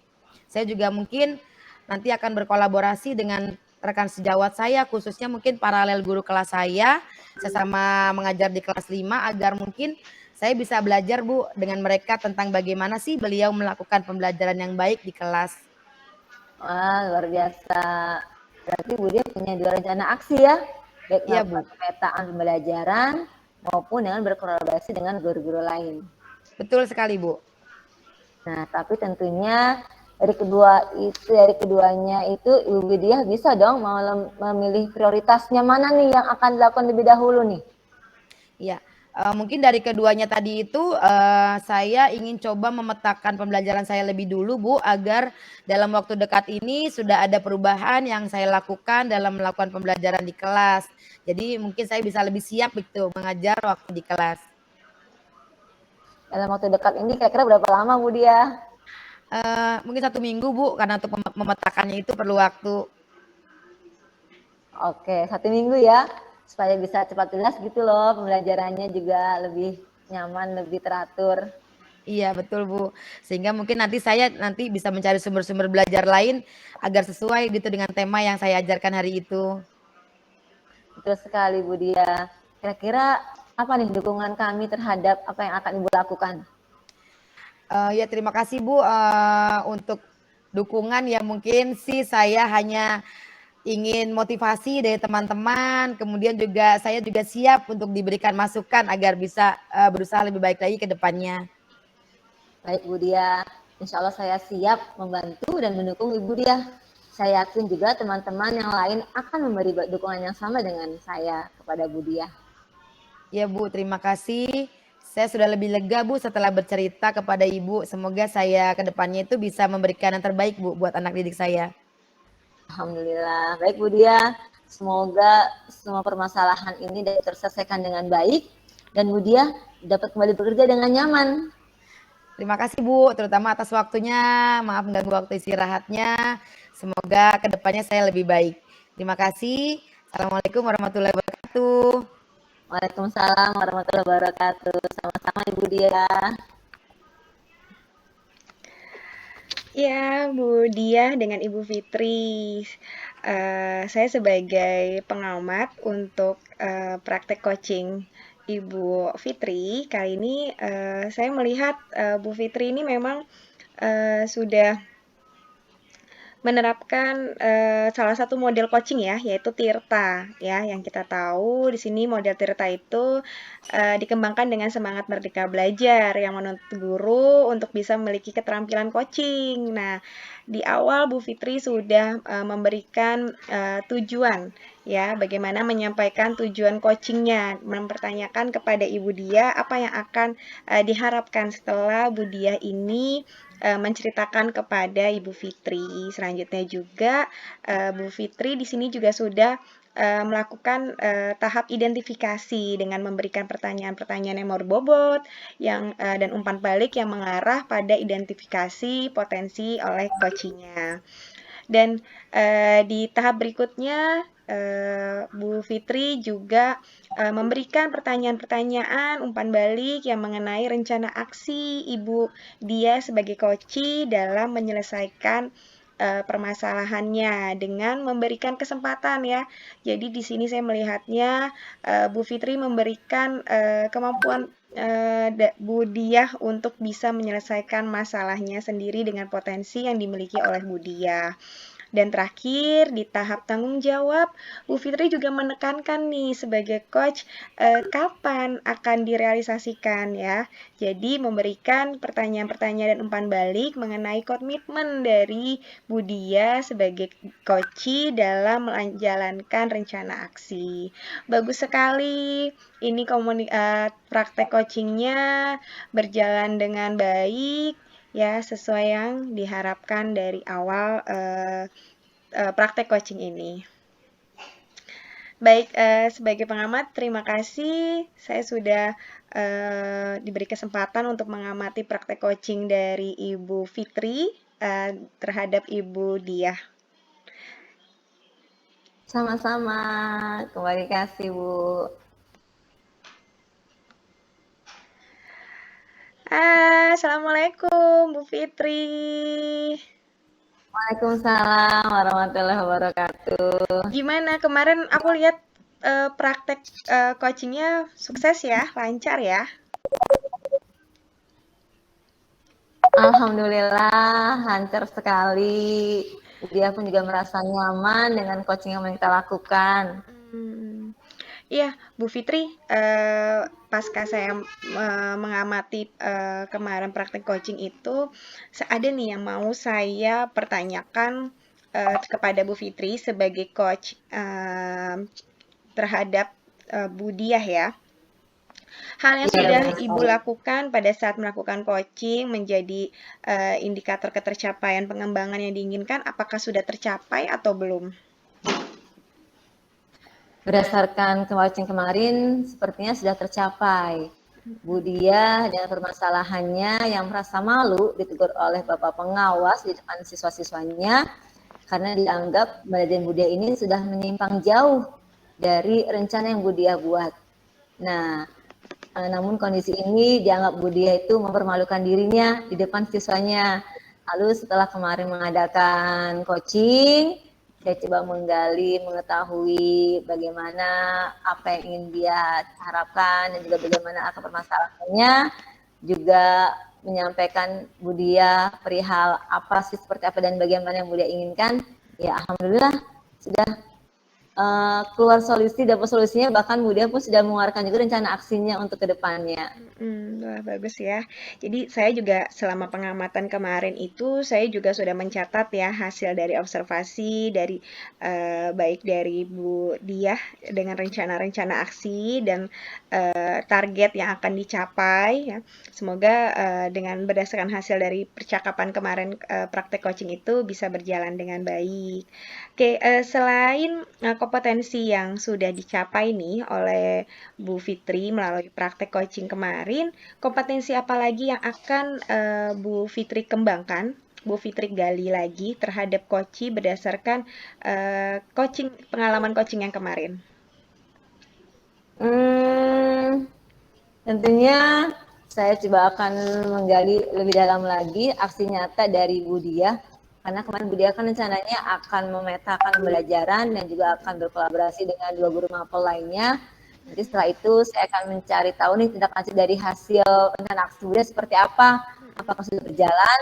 Saya juga mungkin nanti akan berkolaborasi dengan rekan sejawat saya, khususnya mungkin paralel guru kelas saya, sesama mengajar di kelas 5 agar mungkin saya bisa belajar, Bu, dengan mereka tentang bagaimana sih beliau melakukan pembelajaran yang baik di kelas. Wah, luar biasa. Berarti Bu Dia punya 2 rencana aksi ya, baik Iya, melakukan Bu, pemetaan pembelajaran maupun dengan berkolaborasi dengan guru-guru lain. betul sekali, Bu. Nah, tapi tentunya dari keduanya itu Ibu Widya bisa dong memilih prioritasnya mana nih yang akan dilakukan lebih dahulu nih. Iya, mungkin dari keduanya tadi itu, saya ingin coba memetakan pembelajaran saya lebih dulu, Bu, agar dalam waktu dekat ini sudah ada perubahan yang saya lakukan dalam melakukan pembelajaran di kelas. Jadi mungkin saya bisa lebih siap gitu mengajar waktu di kelas. Dalam waktu dekat ini kira-kira berapa lama Bu Dia? Mungkin 1 minggu, Bu, karena untuk memetakannya itu perlu waktu. Oke, 1 minggu ya. supaya bisa cepat jelas gitu loh, pembelajarannya juga lebih nyaman, lebih teratur. Iya betul Bu, sehingga mungkin nanti saya bisa mencari sumber-sumber belajar lain agar sesuai gitu dengan tema yang saya ajarkan hari itu. Betul sekali Bu Dia. Kira-kira apa nih dukungan kami terhadap apa yang akan Ibu lakukan? Ya terima kasih Bu, untuk dukungan ya mungkin sih saya hanya ingin motivasi dari teman-teman, kemudian juga saya juga siap untuk diberikan masukan agar bisa, berusaha lebih baik lagi ke depannya. Baik Bu Dia, insya Allah saya siap membantu dan mendukung Ibu Dia. Saya yakin juga teman-teman yang lain akan memberi dukungan yang sama dengan saya kepada Bu Dia. Ya Bu, terima kasih. Saya sudah lebih lega Bu setelah bercerita kepada Ibu. Semoga saya ke depannya itu bisa memberikan yang terbaik Bu buat anak didik saya. Alhamdulillah. Baik Bu Dia, semoga semua permasalahan ini dapat terselesaikan dengan baik dan Bu Dia dapat kembali bekerja dengan nyaman. Terima kasih Bu, terutama atas waktunya. Maaf mengganggu waktu istirahatnya. Semoga kedepannya saya lebih baik. Terima kasih. Assalamualaikum warahmatullahi wabarakatuh. Waalaikumsalam warahmatullahi wabarakatuh. Sama-sama Ibu Dia. Ya, Bu Dia dengan Ibu Fitri. Saya sebagai pengamat untuk praktek coaching Ibu Fitri, kali ini saya melihat Bu Fitri ini memang sudah menerapkan salah satu model coaching ya, yaitu Tirta ya. Yang kita tahu di sini model Tirta itu dikembangkan dengan semangat merdeka belajar yang menuntut guru untuk bisa memiliki keterampilan coaching. Nah, di awal Bu Fitri sudah memberikan tujuan ya, bagaimana menyampaikan tujuan coachingnya, mempertanyakan kepada Ibu Dia apa yang akan diharapkan setelah Bu Dia ini menceritakan kepada Ibu Fitri. Selanjutnya juga Bu Fitri di sini juga sudah melakukan tahap identifikasi dengan memberikan pertanyaan-pertanyaan yang berbobot yang dan umpan balik yang mengarah pada identifikasi potensi oleh coachingnya. Dan di tahap berikutnya Bu Fitri juga memberikan pertanyaan-pertanyaan umpan balik yang mengenai rencana aksi Ibu Dia sebagai coach dalam menyelesaikan permasalahannya dengan memberikan kesempatan ya. Jadi di sini saya melihatnya Bu Fitri memberikan kemampuan Bu Dia untuk bisa menyelesaikan masalahnya sendiri dengan potensi yang dimiliki oleh Bu Dia. Dan terakhir, di tahap tanggung jawab, Bu Fitri juga menekankan nih sebagai coach kapan akan direalisasikan ya. Jadi memberikan pertanyaan-pertanyaan dan umpan balik mengenai komitmen dari Bu Dia sebagai coach dalam menjalankan rencana aksi. Bagus sekali, ini praktek coachingnya berjalan dengan baik ya, sesuai yang diharapkan dari awal praktek coaching ini. Baik, sebagai pengamat, terima kasih. Saya sudah diberi kesempatan untuk mengamati praktek coaching dari Ibu Fitri terhadap Ibu Dia. Sama-sama. Kembali kasih Bu. Assalamualaikum Bu Fitri. Waalaikumsalam warahmatullahi wabarakatuh. Gimana kemarin aku lihat praktek coachingnya sukses ya, lancar ya? Alhamdulillah lancar sekali. Dia pun juga merasa nyaman dengan coaching yang kita lakukan. Iya, Bu Fitri, pasca saya mengamati kemarin praktek coaching itu, ada nih yang mau saya pertanyakan kepada Bu Fitri sebagai coach terhadap Bu Diah ya. Hal yang sudah Ibu lakukan pada saat melakukan coaching menjadi indikator ketercapaian pengembangan yang diinginkan, apakah sudah tercapai atau belum? Berdasarkan coaching kemarin, sepertinya sudah tercapai. Bu Dia dengan permasalahannya yang merasa malu ditegur oleh Bapak pengawas di depan siswa-siswanya karena dianggap Mbak Bu Dia ini sudah menyimpang jauh dari rencana yang Bu Diah buat. Nah, namun kondisi ini dianggap Bu Diah itu mempermalukan dirinya di depan siswanya. Lalu setelah kemarin mengadakan coaching, saya coba menggali, mengetahui bagaimana apa yang ingin dia harapkan dan juga bagaimana akar permasalahannya, juga menyampaikan Bu Diah perihal apa sih seperti apa dan bagaimana yang Bu Diah inginkan. Ya alhamdulillah sudah keluar solusi, dapat solusinya, bahkan Bu Diah pun sudah mengeluarkan juga rencana aksinya untuk kedepannya. Wah bagus ya. Jadi saya juga selama pengamatan kemarin itu saya juga sudah mencatat ya hasil dari observasi dari baik dari Bu Diah dengan rencana-rencana aksi dan target yang akan dicapai ya. Semoga dengan berdasarkan hasil dari percakapan kemarin praktek coaching itu bisa berjalan dengan baik. Oke, selain kompetensi yang sudah dicapai nih oleh Bu Fitri melalui praktek coaching kemarin, kompetensi apa lagi yang akan Bu Fitri kembangkan, Bu Fitri gali lagi terhadap coaching berdasarkan pengalaman coaching yang kemarin? Tentunya saya coba akan menggali lebih dalam lagi aksi nyata dari Bu Diah, karena kemarin Bu Diah kan rencananya akan memetakan pembelajaran dan juga akan berkolaborasi dengan 2 guru mapel lainnya. Nanti setelah itu saya akan mencari tahu nih tindak lanjut dari hasil rencana aksi Bu Diah seperti apa, apakah sudah berjalan.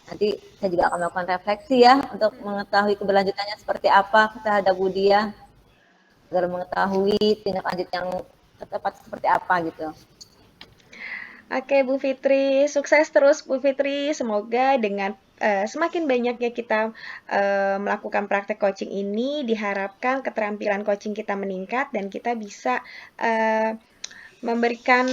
Nanti saya juga akan melakukan refleksi ya untuk mengetahui keberlanjutannya seperti apa terhadap Bu Diah, agar mengetahui tindak lanjut yang tepat seperti apa gitu. Oke Bu Fitri, sukses terus Bu Fitri. Semoga dengan semakin banyaknya kita melakukan praktek coaching ini, diharapkan keterampilan coaching kita meningkat dan kita bisa memberikan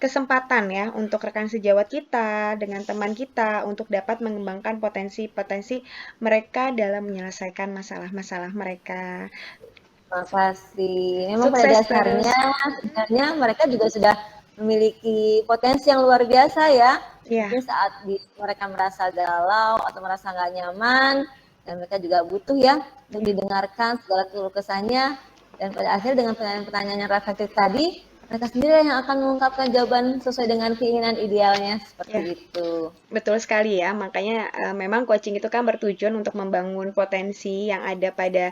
kesempatan ya untuk rekan sejawat kita dengan teman kita untuk dapat mengembangkan potensi-potensi mereka dalam menyelesaikan masalah-masalah mereka. Makasih. Memang pada Sukses dasarnya terus. sebenarnya mereka juga sudah memiliki potensi yang luar biasa ya. Ya, Mungkin saat mereka merasa galau atau merasa nggak nyaman, dan mereka juga butuh ya untuk didengarkan segala keluh kesahnya. Dan pada akhirnya dengan pertanyaan-pertanyaan yang reflektif tadi, mereka sendiri yang akan mengungkapkan jawaban sesuai dengan keinginan idealnya ya. seperti itu. Betul sekali ya, makanya memang coaching itu kan bertujuan untuk membangun potensi yang ada pada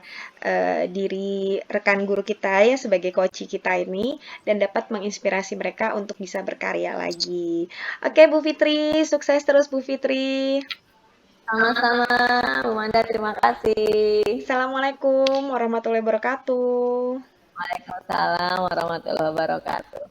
diri rekan guru kita ya sebagai coach kita ini dan dapat menginspirasi mereka untuk bisa berkarya lagi. Oke Bu Fitri, sukses terus Bu Fitri. Sama-sama, Bu Manda, terima kasih. Assalamualaikum warahmatullahi wabarakatuh. Waalaikumsalam warahmatullahi wabarakatuh.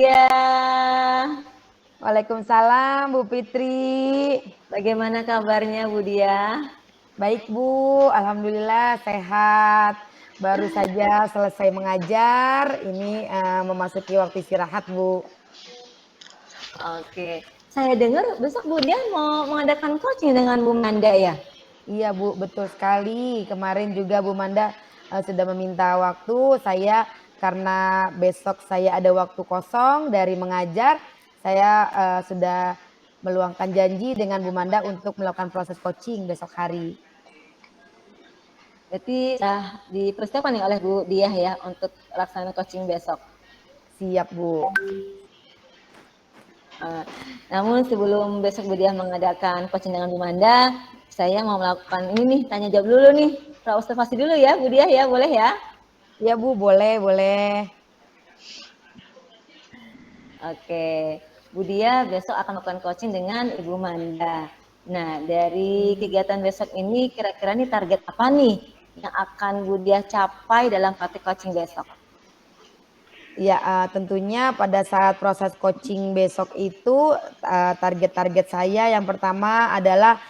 Ya, Waalaikumsalam Bu Fitri. bagaimana kabarnya Bu Diah? Baik Bu, alhamdulillah sehat. Baru saja selesai mengajar, ini memasuki waktu istirahat Bu. Oke, saya dengar besok Bu Diah mau mengadakan coaching dengan Bu Manda ya? Iya Bu, betul sekali. Kemarin juga Bu Manda sudah meminta waktu. Saya karena besok saya ada waktu kosong dari mengajar, saya sudah meluangkan janji dengan Bu Manda untuk melakukan proses coaching besok hari. Berarti sudah dipersiapkan nih oleh Bu Diah ya untuk laksana coaching besok. Siap, Bu. Namun sebelum besok Bu Diah mengadakan coaching dengan Bu Manda, saya mau melakukan ini nih, tanya jawab dulu nih. Observasi dulu ya Bu Diah ya, boleh ya? Ya, Bu, boleh, boleh. Oke, Bu Diah besok akan melakukan coaching dengan Ibu Manda. Nah, dari kegiatan besok ini kira-kira nih target apa nih yang akan Bu Diah capai dalam praktik coaching besok? Ya, tentunya pada saat proses coaching besok itu, target-target saya yang pertama adalah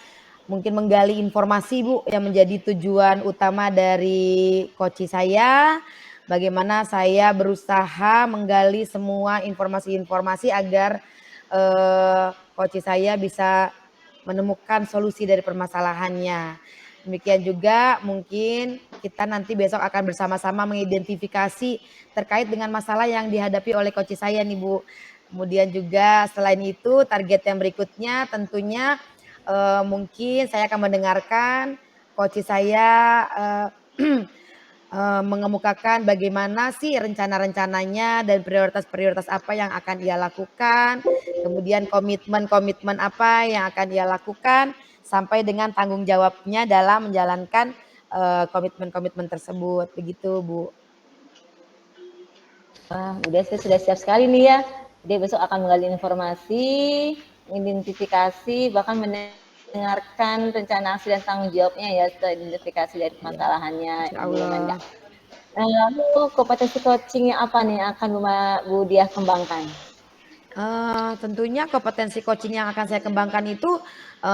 mungkin menggali informasi, Bu, yang menjadi tujuan utama dari coaching saya. Bagaimana saya berusaha menggali semua informasi-informasi agar, coaching saya bisa menemukan solusi dari permasalahannya. Demikian juga mungkin kita nanti besok akan bersama-sama mengidentifikasi terkait dengan masalah yang dihadapi oleh coach saya nih, Bu. Kemudian juga selain itu target yang berikutnya tentunya, mungkin saya akan mendengarkan coach saya, eee, mengemukakan bagaimana sih rencana-rencananya dan prioritas-prioritas apa yang akan ia lakukan, kemudian komitmen-komitmen apa yang akan ia lakukan, sampai dengan tanggung jawabnya dalam menjalankan, komitmen-komitmen tersebut, begitu, Bu. Wah, udah saya sudah siap sekali nih ya. Dia besok akan menggali informasi, mengidentifikasi, bahkan mendengarkan rencana aksi dan tanggung jawabnya ya setelah identifikasi dari Iya, permasalahannya insya Ibu Manda. Allah. Nah, lalu kompetensi coaching apa nih yang akan Bu Diah kembangkan? Tentunya kompetensi coaching yang akan saya kembangkan itu,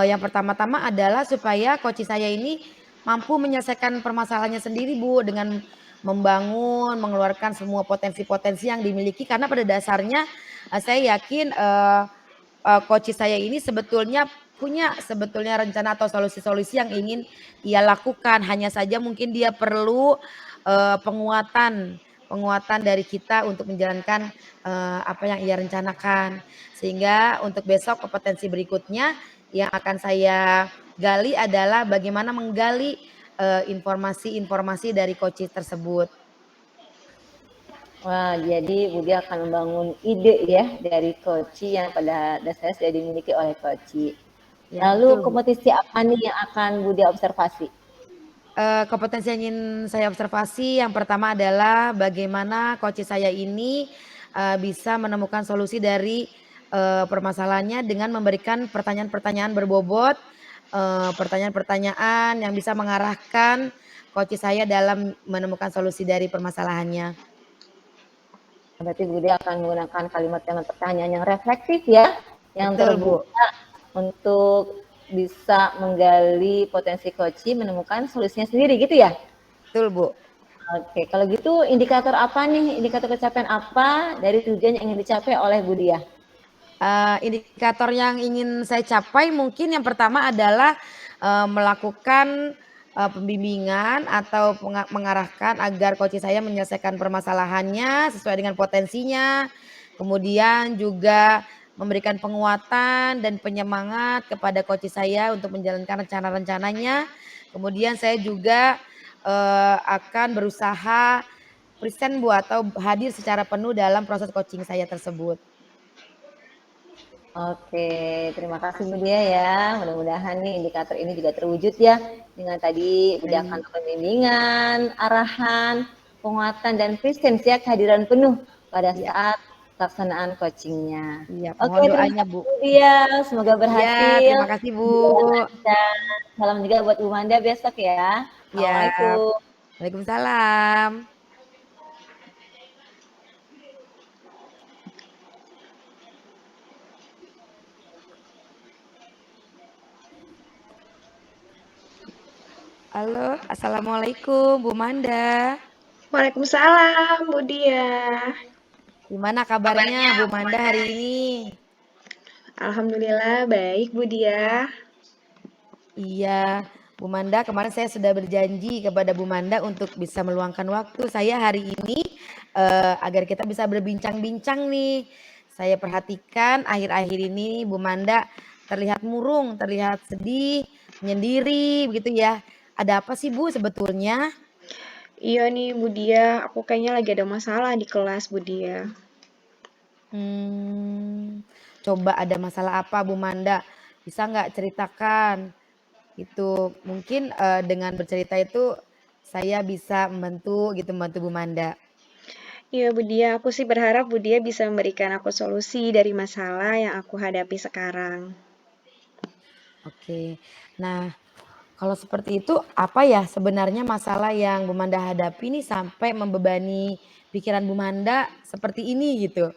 yang pertama-tama adalah supaya coach saya ini mampu menyelesaikan permasalahannya sendiri, Bu, dengan membangun, mengeluarkan semua potensi-potensi yang dimiliki karena pada dasarnya, saya yakin, coach saya ini sebetulnya punya rencana atau solusi-solusi yang ingin ia lakukan, hanya saja mungkin dia perlu, penguatan penguatan dari kita untuk menjalankan, apa yang ia rencanakan. Sehingga untuk besok kompetensi berikutnya yang akan saya gali adalah bagaimana menggali, informasi-informasi dari coach tersebut. Wah, jadi Bu Diah akan membangun ide ya dari coach yang pada dasarnya sudah dimiliki oleh coach. Ya Lalu betul, Bu. kompetisi apa nih yang akan Bu Diah observasi? Kompetensi yang ingin saya observasi yang pertama adalah bagaimana coach saya ini, bisa menemukan solusi dari, permasalahannya dengan memberikan pertanyaan-pertanyaan berbobot, pertanyaan-pertanyaan yang bisa mengarahkan coach saya dalam menemukan solusi dari permasalahannya. Berarti Bu Diah akan menggunakan kalimat dengan pertanyaan yang reflektif ya, yang Betul, Bu. terbuka untuk bisa menggali potensi coach menemukan solusinya sendiri gitu ya? Betul, Bu. Oke, kalau gitu indikator apa nih, indikator pencapaian apa dari tujuan yang ingin dicapai oleh Bu Diah? Indikator yang ingin saya capai mungkin yang pertama adalah, melakukan, pembimbingan atau mengarahkan agar coach saya menyelesaikan permasalahannya sesuai dengan potensinya. Kemudian juga memberikan penguatan dan penyemangat kepada coach saya untuk menjalankan rencana-rencananya. Kemudian saya juga, akan berusaha present, Bu, atau hadir secara penuh dalam proses coaching saya tersebut. Oke, terima kasih Bu Diah ya. Mudah-mudahan nih indikator ini juga terwujud ya dengan tadi Bu Diah akan Baik. pembimbingan, arahan, penguatan dan presence ya kehadiran penuh pada Iya. saat pelaksanaan coachingnya. Iya, Oke, mohon terima doanya, kasih Bu. Bu Diah. Semoga Iya, berhasil. terima kasih, Bu. Berjalan lancar. Salam juga buat Bu Manda besok ya. Iya. Assalamualaikum. Waalaikumsalam. Halo, assalamualaikum, Bu Manda. Waalaikumsalam, Bu Diah. Gimana kabarnya Bu Manda hari ini? Alhamdulillah baik, Bu Diah. Iya, Bu Manda, kemarin saya sudah berjanji kepada Bu Manda untuk bisa meluangkan waktu saya hari ini, agar kita bisa berbincang-bincang nih. Saya perhatikan akhir-akhir ini Bu Manda terlihat murung, terlihat sedih, menyendiri begitu ya. Ada apa sih, Bu, sebetulnya? Iya nih, Bu Diah, aku kayaknya lagi ada masalah di kelas, Bu Diah. Coba ada masalah apa Bu Manda? Bisa nggak ceritakan? Itu mungkin dengan bercerita itu saya bisa membantu gitu, membantu Bu Manda. Iya Bu Dia, aku sih berharap Bu Dia bisa memberikan aku solusi dari masalah yang aku hadapi sekarang. Oke. Nah, kalau seperti itu apa ya sebenarnya masalah yang Bu Manda hadapi nih sampai membebani pikiran Bu Manda seperti ini gitu?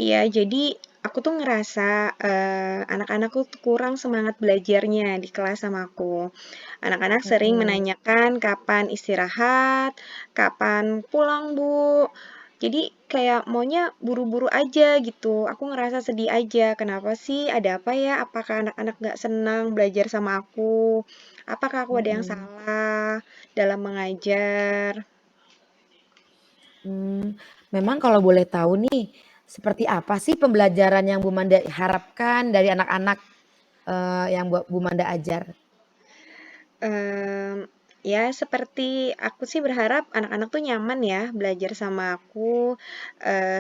Iya, jadi aku tuh ngerasa anak-anakku tuh kurang semangat belajarnya di kelas sama aku. Anak-anak sering Mhm. menanyakan kapan istirahat, kapan pulang, Bu. Jadi kayak maunya buru-buru aja gitu. Aku ngerasa sedih aja. Kenapa sih? Ada apa ya? Apakah anak-anak nggak senang belajar sama aku? Apakah aku ada yang Mhm. salah dalam mengajar? Memang kalau boleh tahu nih, seperti apa sih pembelajaran yang Bu Manda harapkan dari anak-anak, yang Bu Manda ajar? Mmm, ya seperti aku sih berharap anak-anak tuh nyaman ya belajar sama aku,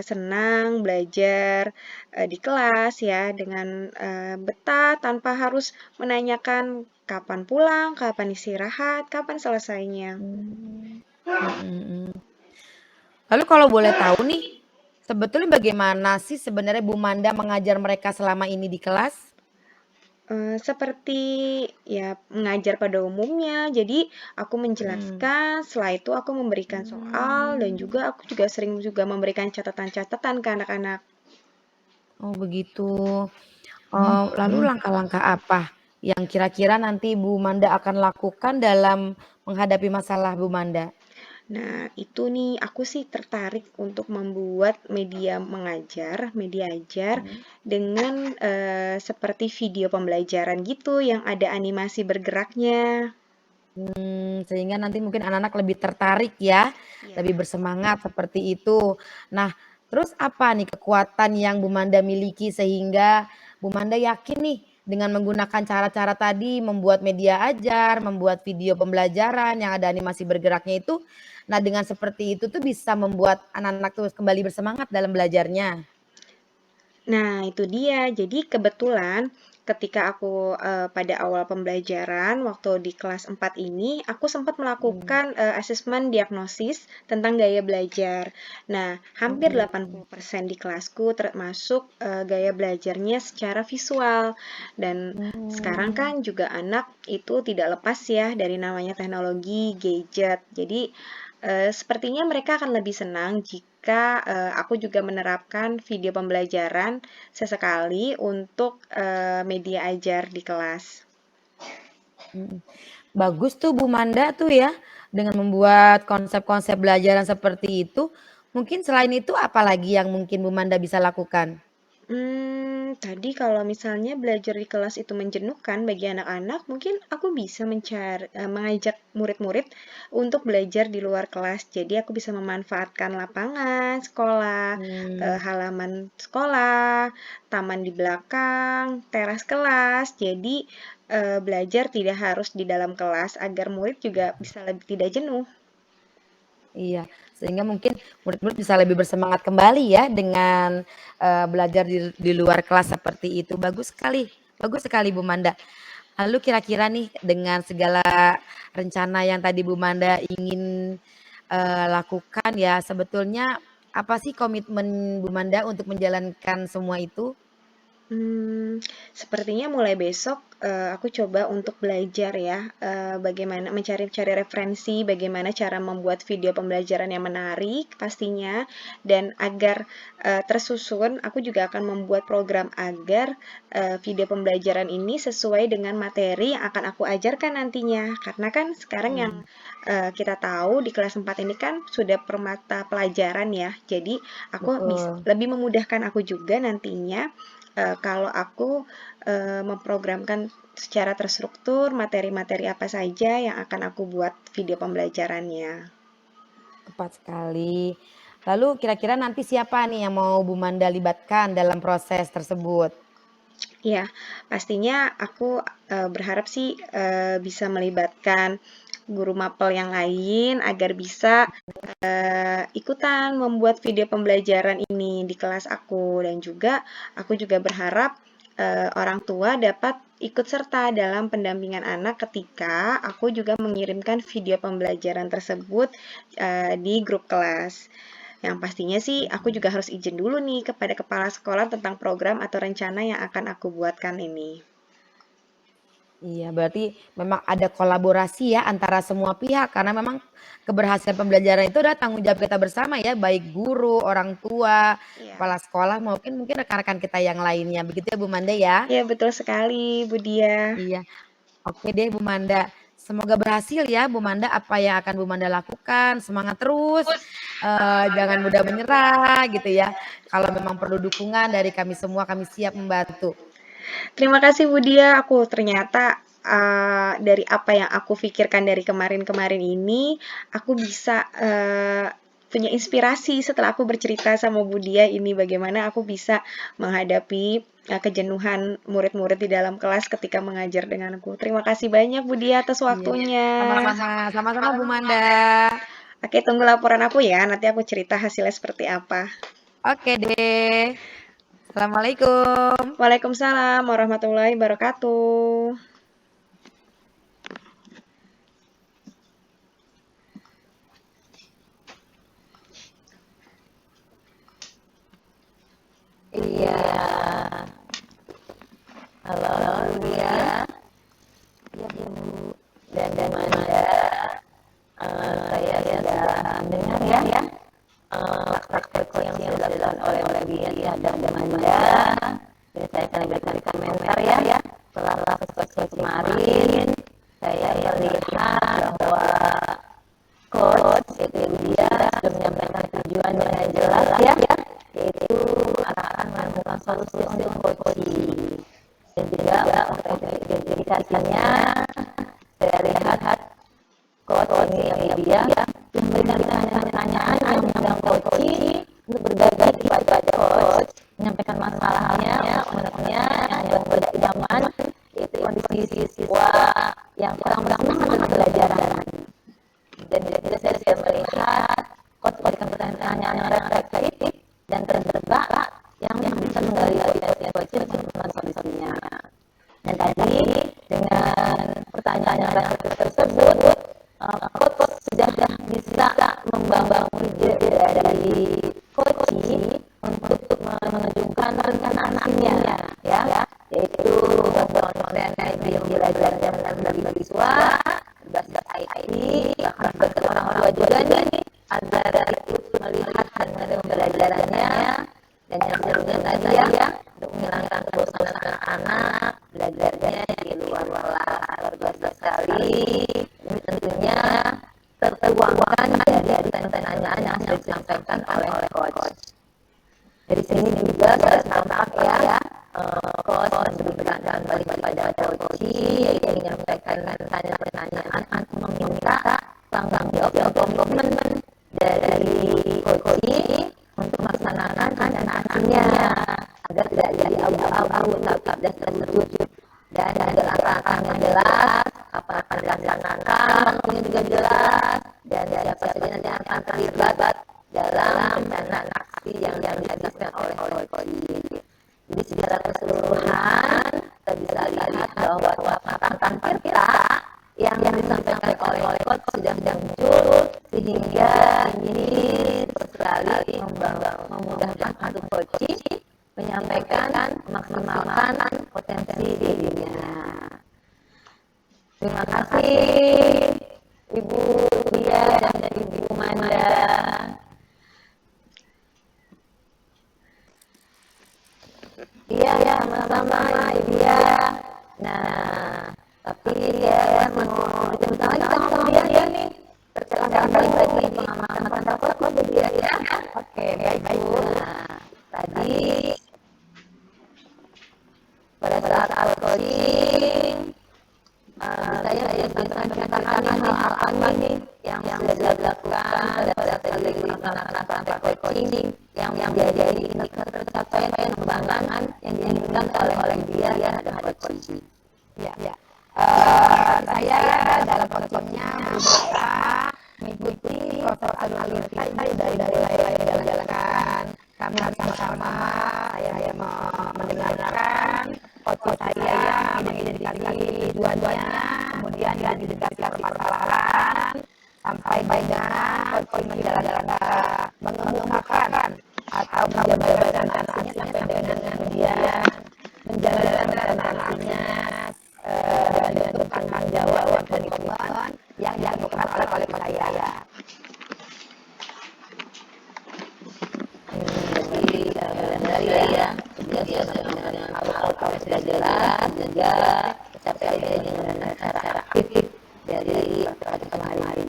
senang belajar, di kelas ya dengan, betah tanpa harus menanyakan kapan pulang, kapan istirahat, kapan selesainya. Mmm, mhm mhm. Lalu kalau boleh tahu nih, sebetulnya bagaimana sih sebenarnya Bu Manda mengajar mereka selama ini di kelas? Seperti ya mengajar pada umumnya, jadi aku Mhm. menjelaskan, setelah itu aku memberikan soal dan juga Mmm. aku juga sering juga memberikan catatan-catatan ke anak-anak. Oh begitu. Lalu langkah-langkah apa yang kira-kira nanti Bu Manda akan lakukan dalam menghadapi masalah Bu Manda? Nah, itu nih aku sih tertarik untuk membuat media mengajar, media ajar Mhm. dengan seperti video pembelajaran gitu yang ada animasi bergeraknya. Sehingga nanti mungkin anak-anak lebih tertarik ya, Ya. lebih bersemangat seperti itu. Nah, terus apa nih kekuatan yang Bu Manda miliki sehingga Bu Manda yakin nih dengan menggunakan cara-cara tadi membuat media ajar, membuat video pembelajaran yang ada animasi bergeraknya itu, nah dengan seperti itu tuh bisa membuat anak-anak tuh kembali bersemangat dalam belajarnya? Nah, itu dia. Jadi kebetulan ketika aku pada awal pembelajaran waktu di kelas 4 ini, aku sempat Mhm, melakukan asesmen diagnosis tentang gaya belajar. Nah, hampir mhm, 80% di kelasku termasuk gaya belajarnya secara visual. Dan sekarang mmm, kan juga anak itu tidak lepas ya dari namanya teknologi, gadget. Jadi sepertinya mereka akan lebih senang jika aku juga menerapkan video pembelajaran sesekali untuk media ajar di kelas. mhm. Bagus tuh Bu Manda tuh ya, dengan membuat konsep-konsep belajaran seperti itu. Mungkin selain itu apalagi yang mungkin Bu Manda bisa lakukan? Tadi kalau misalnya belajar di kelas itu menjenuhkan bagi anak-anak, mungkin aku bisa mengajak murid-murid untuk belajar di luar kelas. Jadi aku bisa memanfaatkan lapangan sekolah, Mmm, halaman sekolah, taman di belakang, teras kelas. Jadi belajar tidak harus di dalam kelas agar murid juga bisa lebih tidak jenuh. iya, sehingga mungkin murid-murid bisa lebih bersemangat kembali ya dengan, belajar di luar kelas seperti itu. Bagus sekali Bu Manda. Lalu kira-kira nih dengan segala rencana yang tadi Bu Manda ingin, lakukan ya, sebetulnya apa sih komitmen Bu Manda untuk menjalankan semua itu? Sepertinya mulai besok, aku coba untuk belajar ya, bagaimana mencari-cari referensi, bagaimana cara membuat video pembelajaran yang menarik pastinya, dan agar, tersusun, aku juga akan membuat program agar, video pembelajaran ini sesuai dengan materi yang akan aku ajarkan nantinya. Karena kan sekarang yang, Mhm, kita tahu di kelas 4 ini kan sudah per mata pelajaran ya, jadi aku betul. lebih memudahkan aku juga nantinya kalau aku memprogramkan secara terstruktur materi-materi apa saja yang akan aku buat video pembelajarannya. Tepat sekali. Lalu kira-kira nanti siapa nih yang mau Bu Manda libatkan dalam proses tersebut? Ya, pastinya aku berharap sih bisa melibatkan guru mapel yang lain agar bisa ikutan membuat video pembelajaran ini di kelas aku. Dan juga aku juga berharap orang tua dapat ikut serta dalam pendampingan anak ketika aku juga mengirimkan video pembelajaran tersebut di grup kelas. Yang pastinya sih aku juga harus izin dulu nih kepada kepala sekolah tentang program atau rencana yang akan aku buatkan ini. Iya, berarti memang ada kolaborasi ya antara semua pihak karena memang keberhasilan pembelajaran itu adalah tanggung jawab kita bersama ya, baik guru, orang tua, Iya. kepala sekolah mungkin rekan-rekan kita yang lainnya. Begitu ya Bu Manda ya? Iya, betul sekali, Bu Dia. Iya. Oke deh Bu Manda. Semoga berhasil ya Bu Manda apa yang akan Bu Manda lakukan. Semangat terus. Jangan mudah menyerah gitu ya. Kalau memang perlu dukungan dari kami semua, kami siap membantu. Terima kasih Bu Dia, aku ternyata dari apa yang aku pikirkan dari kemarin-kemarin ini, aku bisa punya inspirasi setelah aku bercerita sama Bu Dia ini bagaimana aku bisa menghadapi kejenuhan murid-murid di dalam kelas ketika mengajar denganku. Terima kasih banyak Bu Dia atas Iya, waktunya. sama-sama Bu Manda. Oke, tunggu laporan aku ya, nanti aku cerita hasilnya seperti apa. Oke deh. Assalamualaikum. Waalaikumsalam warahmatullahi wabarakatuh. Iya. Halo dia. Ya Bu. Dan Manda. Saya sudah mendengar ya. Praktek yang sudah dilakukan oleh dia dan Manda. Dan saya akan berikan komentar ya. Setelah proses kemarin, saya melihat bahwa coach itu dia sudah menyampaikan tujuan dengan jelas ya, yaitu akan menemukan solusi untuk coaching. Dan juga identifikasinya saya lihat coach ini dia memberikan pertanyaan yang mengundang coaching untuk berbagi kepada coach, menyampaikan masalahnya, unek-uneknya yang tidak nyaman, yaitu kondisi siswa yang kurang bersemangat dalam pelajaran. Dan juga saya sudah melihat coach memberikan pertanyaan yang reflektif dan terbuka yang bisa menggali potensi coaching untuk solusinya. Dan tadi dengan pertanyaan yang reflektif tersebut, coach sudah bisa membangun ide dari coaching untuk menunjukkan rencana aksinya ya, yaitu membangun konten video belajar dan bagi siswa berbasis IT, bahkan bagi orang-orang tua juga nih agar ikut melihat dan menerima pembelajarannya. Dan yang selanjutnya tadi ya, untuk menghilangkan kebosanan anak-anak belajarnya di luar kelas. Luar biasa sekali. Ini tentunya tertuangkan dari pertanyaan yang sudah disampaikan oleh coach. Dari sini juga saya tampak ya, coach memberikan kembali kepada coaching, yaitu menyampaikan pertanyaan atau meminta tanggung jawab komitmen dari coaching untuk melaksanakan rencana aksinya agar tidak jadi abu-abu tetap tersebut. Dan akan yang jelas apa akan dilaksanakan, waktunya juga jelas, dan siapa saja nanti akan terlibat dalam rencana aksi yang dihasilkan oleh coaching. Jadi secara keseluruhan kita bisa lihat bahwa catatan kita yang disampaikan oleh coach sudah muncul, sehingga ini sekali memudahkan untuk coaching menyampaikan, memaksimalkan potensi dirinya. Terima kasih Ibu Dia dan Ibu Manda. Iya ya, sama-sama Ibu ya. Nah, tapi ya mau cerita lagi sama dia nih. Perkenalkan bagi pengalaman tentang coach dia ya. Oke, baik Bu. Nah, tadi pada saat coaching saya menceritakan hal apa nih yang sudah dilakukan pada saat melaksanakan praktek coaching yang menjadi indikator tercapaian pengembangan yang diinginkan oleh dia dan coaching. Ya. Saya dalam coachingnya berusaha mengikuti proses analisis dari mulai menjalankan kami sama-sama. Saya mendengarkan coach saya mengidentifikasi tujuannya, kemudian identifikasi permasalahan, sampai dengan coach mengemukakan atau menjabarkan aksinya sampai dengan kemudian menjalankan aksinya dengan bertanggung jawab dan komitmen yang dilakukan oleh saya. Jadi ya, dia dengan awal sudah jelas juga capai dengan cara aktif dari kemarin.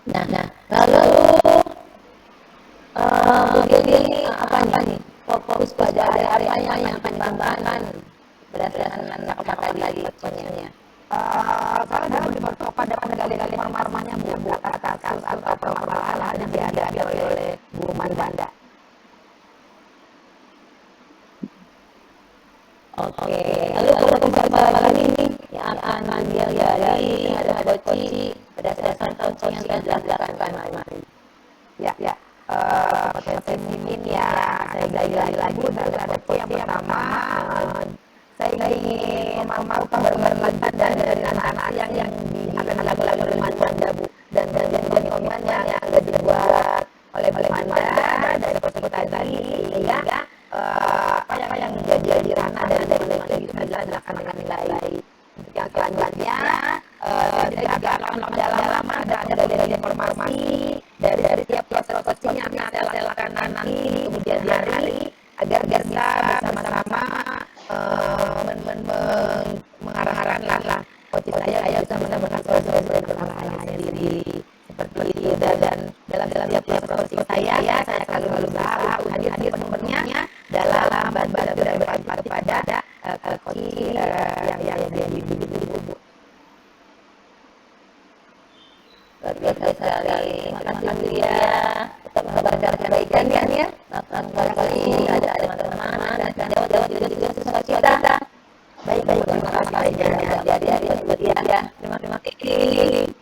Nah, lalu begini apa nih? Fokus pada area yang akan dikembangkan berdasarkan kata tadi coachingnya. Saya belum berfokus pada gali-gali informasinya Bu, atas kasus atau permasalahan yang dihadapi oleh guru Mandanda. Oke, lalu fokus apa lagi nih yang akan dihadapi ada coaching berdasarkan coaching yang telah dilakukan kemarin? Ya. Potensi mimin ya, saya gali lagi terhadap yang pertama. Saya ingin memantau berlanjut dari anak-anak yang akan dilakukan oleh Mandanda Bu, dan komitmen yang sudah dibuat oleh Mandanda dari proses tadi, sehingga apa yang menjadi ranah dari lagi sudah dilaksanakan dengan baik. Yang selanjutnya tidak akan pendalaman dari informasi dari tiap proses coaching yang akan saya lakukan nanti kemudian hari agar bisa bersama-sama mengarahkan coaching saya bisa menemukan solusi permasalahan sendiri seperti itu. Dan dalam tiap proses coaching saya akan berusaha untuk hadir sepenuhnya dalam berempati pada coaching yang dibuat. Luar biasa sekali. Terima kasih Bu ya. Tetap mengabarkan kebaikan ya. Barangkali ada teman-teman dan jawab juga susah kita. Baik, terima kasih. Jadi ya. Terima kasih.